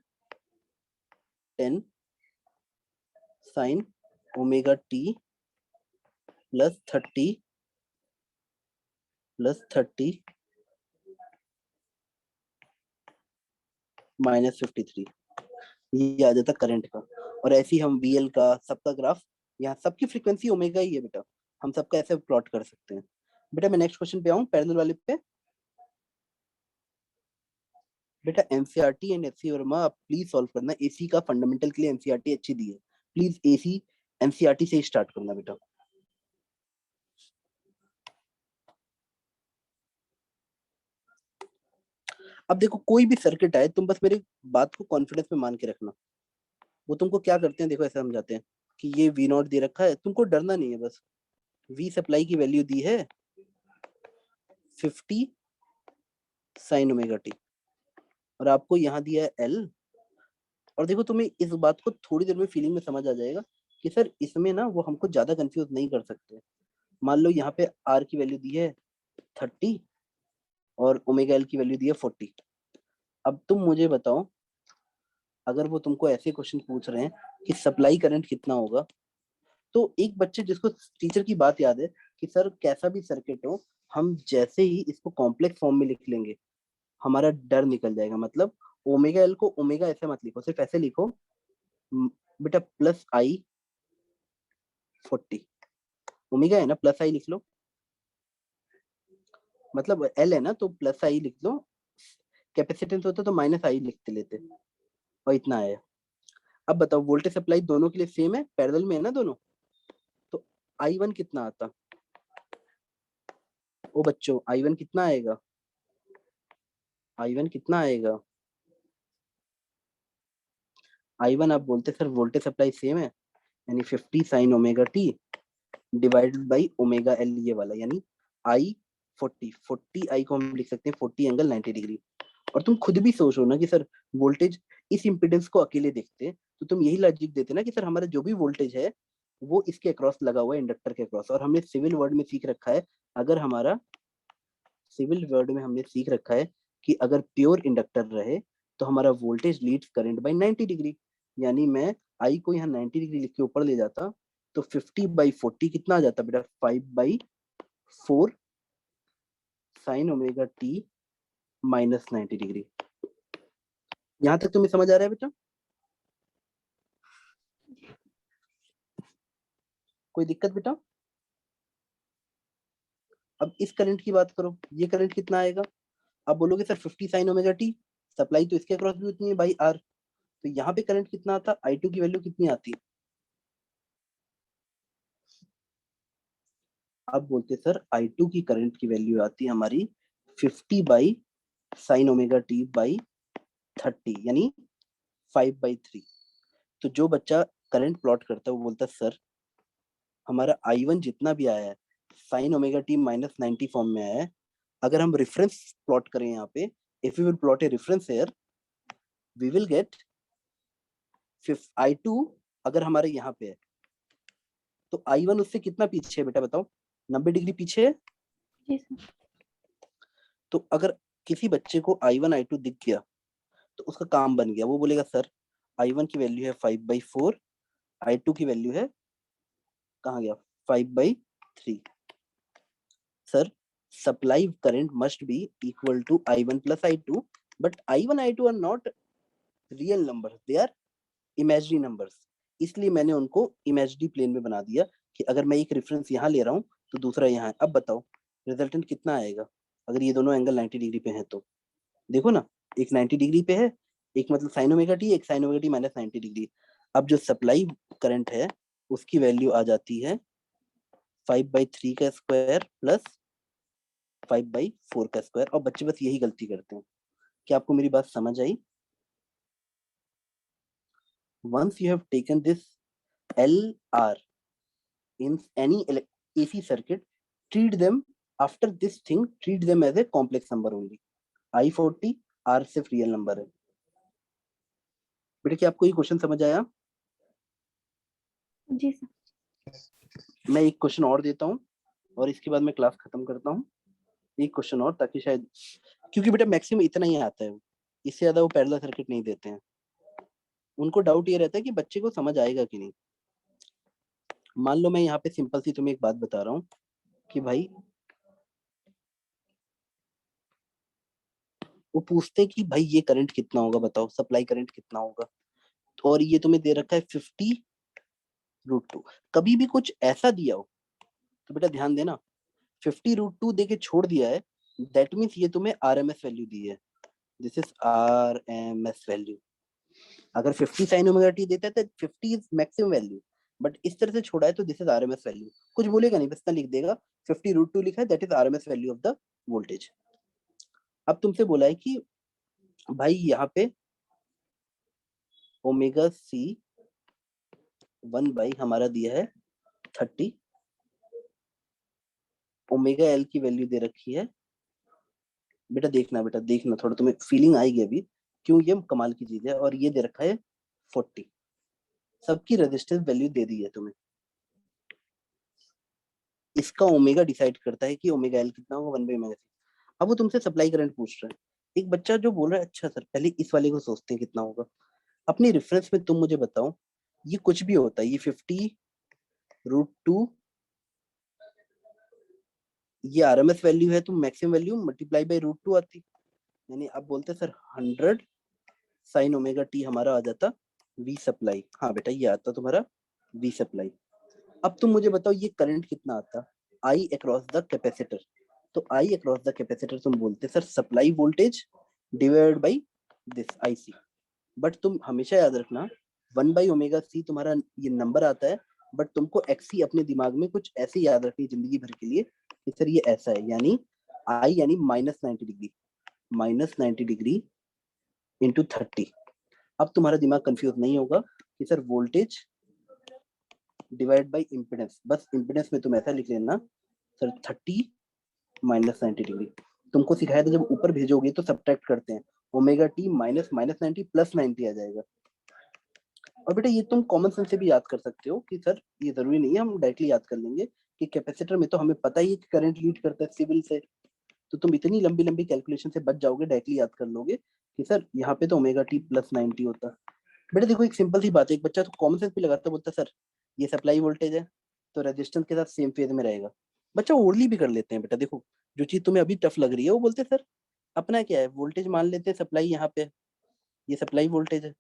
साइन ओमेगा टी +30 -53, ये आ जाता करंट का। और ऐसे ही हम वीएल का सबका ग्राफ, यहाँ सबकी फ्रीक्वेंसी ओमेगा ही है बेटा, हम सबका ऐसे प्लॉट कर सकते हैं। बेटा मैं नेक्स्ट क्वेश्चन पे आऊँ पैरेलल वाले पे। बेटा एनसीईआरटी एंड एससी वर्मा आप प्लीज सॉल्व करना, एसी का फंडामेंटल के लिए एनसीईआरटी अच्छी दी है, प्लीज एसी एनसीईआरटी से ही स्टार्ट करना बेटा। अब देखो कोई भी सर्किट आए तुम बस मेरी बात को कॉन्फिडेंस में मान के रखना, वो तुमको क्या करते हैं देखो ऐसा समझाते हैं कि ये वी नॉट दे रखा है, तुमको डरना नहीं है, बस वी सप्लाई की वैल्यू दी है 50 साइन ओमेगा टी और आपको यहाँ दिया है एल, और देखो तुम्हें इस बात को थोड़ी देर में फीलिंग में समझ आ जाएगा कि सर इसमें ना वो हमको ज्यादा कंफ्यूज नहीं कर सकते। मान लो यहाँ पे आर की वैल्यू दी है 30 और ओमेगा एल की वैल्यू दी है 40। अब तुम मुझे बताओ अगर वो तुमको ऐसे क्वेश्चन पूछ रहे हैं कि सप्लाई करंट कितना होगा, तो एक बच्चे जिसको टीचर की बात याद है कि सर कैसा भी सर्किट हो हम जैसे ही इसको कॉम्प्लेक्स फॉर्म में लिख लेंगे हमारा डर निकल जाएगा। मतलब ओमेगा एल को ओमेगा ऐसे मत लिखो, सिर्फ ऐसे लिखो बेटा +I40, ओमेगा है ना +I लिख लो, मतलब एल है ना तो +I लिख लो, कैपेसिटेंस होता तो -I लिखते लेते और इतना है। अब बताओ वोल्टेज सप्लाई दोनों के लिए सेम है, पैरेलल में है ना दोनों, तो I1 कितना आता? ओ बच्चों I1 कितना आएगा? I1 कितना आएगा? I1 आप बोलते सर वोल्टेज सप्लाई सेम है, यानी 50 sign omega T divided by omega L, ये वाला यानी I40 को हम लिख सकते हैं 40 एंगल 90 डिग्री। और तुम खुद भी सोचो ना कि सर वोल्टेज इस इम्पीडेंस को अकेले देखते तो तुम यही लॉजिक देते ना कि सर हमारा जो भी वोल्टेज है वो इसके अक्रॉस लगा हुआ है, इंडक्टर के अक्रॉस। और हमने सिविल वर्ड में सीख रखा है, अगर हमारा सिविल वर्ड में हमने सीख रखा है कि अगर प्योर इंडक्टर रहे तो हमारा voltage leads current by 90 degree, यानी मैं आई को यहाँ 90 डिग्री लिख के ऊपर ले जाता तो 50/40 कितना आ जाता बेटा 5/4 साइन ओमेगा टी -90 डिग्री। यहाँ तक तुम्हें समझ आ रहा है बेटा? कोई दिक्कत बेटा? अब इस करंट की बात करो, ये करंट कितना आएगा? आप बोलोगे sir 50 sign omega T, supply तो इसके अक्रॉस भी उतनी है बाई आर, तो यहाँ पे करंट कितना आता? I2 की वैल्यू कितनी आती? आप बोलते सर I2 की करंट की वैल्यू आती है हमारी 50 by sine omega T by 30, यानी 5/3। तो जो बच्चा करंट प्लॉट करता है वो बोलता है सर हमारा I1 जितना भी आया है साइन ओमेगा टी -90 फॉर्म में आया है, अगर हम रेफरेंस प्लॉट करें यहाँ पे if we will plot a reference here, we will get I2 अगर हमारे यहाँ पे है तो I1 उससे कितना पीछे है बेटा बताओ? 90 डिग्री पीछे है। जी सर। तो अगर किसी बच्चे को I1 I2 दिख गया तो उसका काम बन गया। वो बोलेगा सर I1 की वैल्यू है 5/4, I2 की वैल्यू है कहाँ गया 5/3। Sir supply current must be equal to I1 plus I2, but I1 I2 are not real number, they are imaginary numbers. इसलिए मैंने उनको इमेजिनरी प्लेन में बना दिया कि अगर मैं एक रेफरेंस यहाँ ले रहा हूँ तो दूसरा यहाँ है। अब बताओ रिजल्टेंट कितना आएगा अगर ये दोनों एंगल 90 डिग्री पे हैं तो? देखो ना, एक 90 डिग्री पे है, एक मतलब साइन ओमेगा टी, एक sign omega T minus 90 degree. अब जो सप्लाई करंट है उसकी वैल्यू आ जाती है 5/3 का स्क्वायर प्लस 5/4 का स्क्वायर। और बच्चे बस यही गलती करते हैं। क्या आपको मेरी बात समझ आई? Once you have taken this LR in any AC circuit, treat them after this thing, treat them as a complex number only. I40 R सिर्फ रियल नंबर है। बेटा क्या आपको ये क्वेश्चन समझ आया? जी सर। मैं एक क्वेश्चन और देता हूँ और इसके बाद मैं क्लास खत्म करता हूँ। एक क्वेश्चन और, ताकि शायद, क्योंकि बेटा मैक्सिमम इतना ही आता है, इससे ज्यादा वो पैरेलल सर्किट नहीं देते हैं। उनको डाउट ये रहता है कि बच्चे को समझ आएगा कि नहीं। मान लो मैं यहाँ पे सिंपल सी तुम्हें एक बात बता रहा हूँ कि भाई वो पूछते हैं कि भाई ये करंट कितना होगा बताओ, सप्लाई करंट कितना होगा, और ये तुम्हें दे रखा है 50√2। कभी भी कुछ ऐसा दिया हो तो बेटा ध्यान देना, 50√2 देके छोड़ दिया है, दैट मीन्स ये तुम्हें RMS वैल्यू दी है। This is RMS value. अगर 50 साइन ओमेगा टी देता है तो 50 इज मैक्सिमम वैल्यू, बट इस तरह से छोड़ा है तो दिस इज RMS वैल्यू। कुछ बोलेगा नहीं, बस इतना लिख देगा 50√2 लिखा है, that is RMS value of the voltage. अब तुमसे बोला है कि भाई यहाँ पे ओमेगा C 1 हमारा दिया है 30, ओमेगा L की वैल्यू दे रखी है। बेटा देखना थोड़ा तुम्हें फीलिंग आएगी अभी क्यों ये कमाल की चीज है। और ये दे रखा है 40, सबकी रेजिस्टेंस वैल्यू दे दी है तुम्हें। इसका ओमेगा डिसाइड करता है कि ओमेगा एल कितना होगा 1/ओमेगा सी। अब वो तुमसे सप्लाई करंट पूछ रहा है। एक बच्चा जो बोल रहा है अच्छा सर पहले इस वाले को सोचते हैं कितना होगा। अपनी रेफरेंस में तुम मुझे बताओ, ये कुछ भी होता है, ये 50√2 ये RMS वैल्यू है तो मैक्सिमम वैल्यू मल्टीप्लाई बाय √2 आती, यानी आप बोलते सर 100 साइन ओमेगा टी हमारा आ जाता V सप्लाई। हाँ बेटा ये आता तुम्हारा V सप्लाई। अब तुम मुझे बताओ ये करंट कितना आता, I अक्रॉस द कैपेसिटर। तो I अक्रॉस द कैपेसिटर तुम बोलते sir supply voltage divided by this IC। But तुम हमेशा याद रखना 1/ओमेगा C तुम्हारा ये नंबर आता है, बट तुमको XC अपने दिमाग में कुछ ऐसे याद रखनी जिंदगी भर के लिए कि सर ये ऐसा है, यानी I यानी -90 डिग्री इंटू 30। अब तुम्हारा दिमाग कंफ्यूज नहीं होगा कि sir voltage divide by impedance, बस इम्पीडेंस में तुम ऐसा लिख लेना सर 30 -90 डिग्री। तुमको सिखाया था जब ऊपर भेजोगे तो सब्ट्रैक्ट करते हैं, ओमेगा टी -90 प्लस 90 आ जाएगा। और बेटा ये तुम कॉमन सेंस से भी याद कर सकते हो कि सर ये जरूरी नहीं है हम डायरेक्टली याद कर लेंगे कि कैपेसिटर में तो हमें पता ही है कि करंट लीड करता है सिविल से, तो तुम इतनी लंबी लंबी कैलकुलेशन से बच जाओगे, डायरेक्टली याद कर लोगे कि सर यहाँ पे तो ओमेगा टी प्लस 90 होता। बेटा देखो एक सिंपल सी बात है, एक बच्चा तो कॉमन सेंस भी लगाता बोलता सर ये सप्लाई वोल्टेज है तो रेजिस्टेंस के साथ सेम फेज में रहेगा। बच्चा ओरली भी कर लेते हैं बेटा, देखो जो चीज तुम्हें अभी टफ लग रही है वो बोलते सर अपना क्या है वोल्टेज मान लेते हैं सप्लाई यहाँ पे, ये सप्लाई वोल्टेज है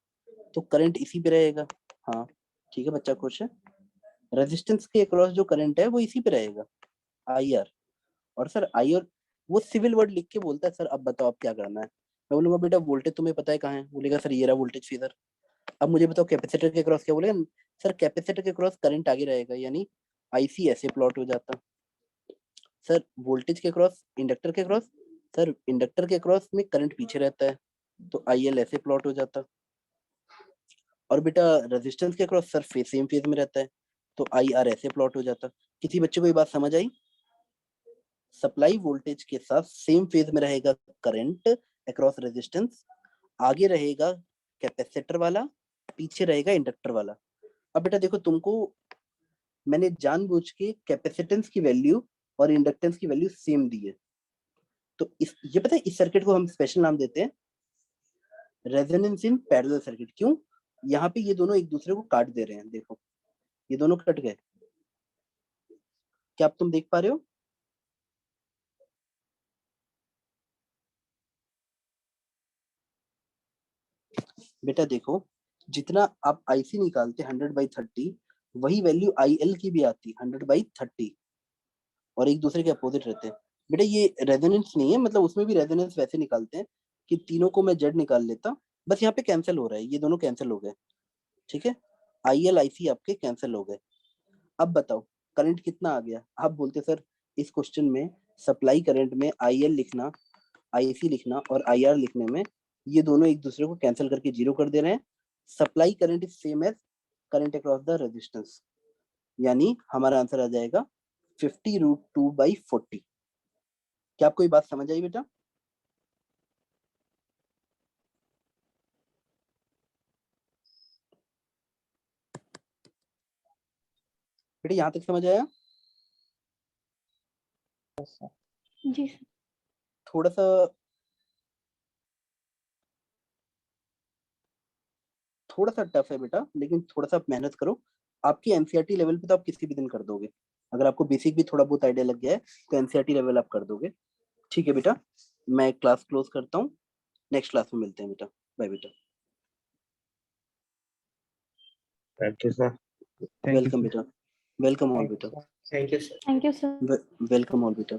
तो करंट इसी पे रहेगा। हाँ ठीक है बच्चा खुश है, रेजिस्टेंस के अक्रॉस जो करंट है वो इसी पे रहेगा IR। और सर IR वो सिविल वर्ड लिख के बोलता है सर अब बताओ आप क्या करना है। मैं बोलूंगा बेटा वोल्टेज तुम्हें पता है कहाँ है, बोलेगा सर ये रहा वोल्टेज फिगर। अब मुझे बताओ कैपेसिटर के क्रॉस क्या बोलेगा, सर कैपेसिटर के क्रॉस करंट आगे रहेगा, यानी IC ऐसे प्लॉट हो जाता। सर वोल्टेज के क्रॉस इंडक्टर के क्रॉस, सर इंडक्टर के क्रॉस में करंट पीछे रहता है तो IL ऐसे प्लॉट हो जाता। और बेटा रेजिस्टेंस के क्रॉस सर सेम फेज में रहता है तो IR ऐसे प्लॉट हो जाता। किसी बच्चे को ये बात समझ आई? सप्लाई वोल्टेज के साथ सेम फेज में रहेगा करंट, अक्रॉस रेजिस्टेंस, आगे रहेगा कैपेसिटर वाला, पीछे रहेगा इंडक्टर वाला। अब बेटा देखो, तुमको मैंने जानबूझ के कैपेसिटेंस की वैल्यू और इंडक्टेंस की वैल्यू सेम दी है। तो ये पता है, इस सर्किट को हम स्पेशल नाम देते हैं रेजोनेंस इन पैरेलल सर्किट। क्यों? यहाँ पे ये दोनों एक दूसरे को काट दे रहे हैं। देखो ये दोनों कट गए। क्या आप तुम देख पा रहे हो? बेटा देखो, जितना आप आईसी निकालते 100/30, वही वैल्यू आईएल की भी आती 100/30, और एक दूसरे के अपोजिट रहते हैं। बेटा ये रेजोनेंस नहीं है, मतलब उसमें भी रेजोनेंस वैसे निकालते हैं कि तीनों को मैं जेड निकाल लेता, बस यहाँ पे कैंसिल हो रहा है, ये दोनों कैंसिल हो गए। ठीक है, आईएल आईसी आपके कैंसिल हो गए। अब बताओ करंट कितना आ गया? आप बोलते सर इस क्वेश्चन में सप्लाई करंट में आईएल लिखना, आईसी लिखना और आईआर लिखने में ये दोनों एक दूसरे को कैंसिल करके जीरो कर दे रहे हैं। Supply current is same as current across the resistance, यानी हमारा आंसर आ जाएगा 50√2/40। क्या आपको ये बात समझ आई बेटा? बेटा यहाँ तक समझ आया? जी सर। थोड़ा सा टफ है बेटा, लेकिन थोड़ा सा आप मेहनत करो। आपकी एनसीईआरटी लेवल पे तो आप किसी भी दिन कर दोगे। अगर आपको बेसिक भी थोड़ा बहुत आइडिया लग गया है तो एनसीईआरटी लेवल आप कर दोगे। ठीक है बेटा, मैं क्लास क्लोज करता हूँ, नेक्स्ट क्लास में मिलते हैं बेटा। बाय बेटा। Thank you, sir. वेलकम बेटा, वेलकम ऑल बेटा, thank you sir. Thank you sir. Welcome all बेटा।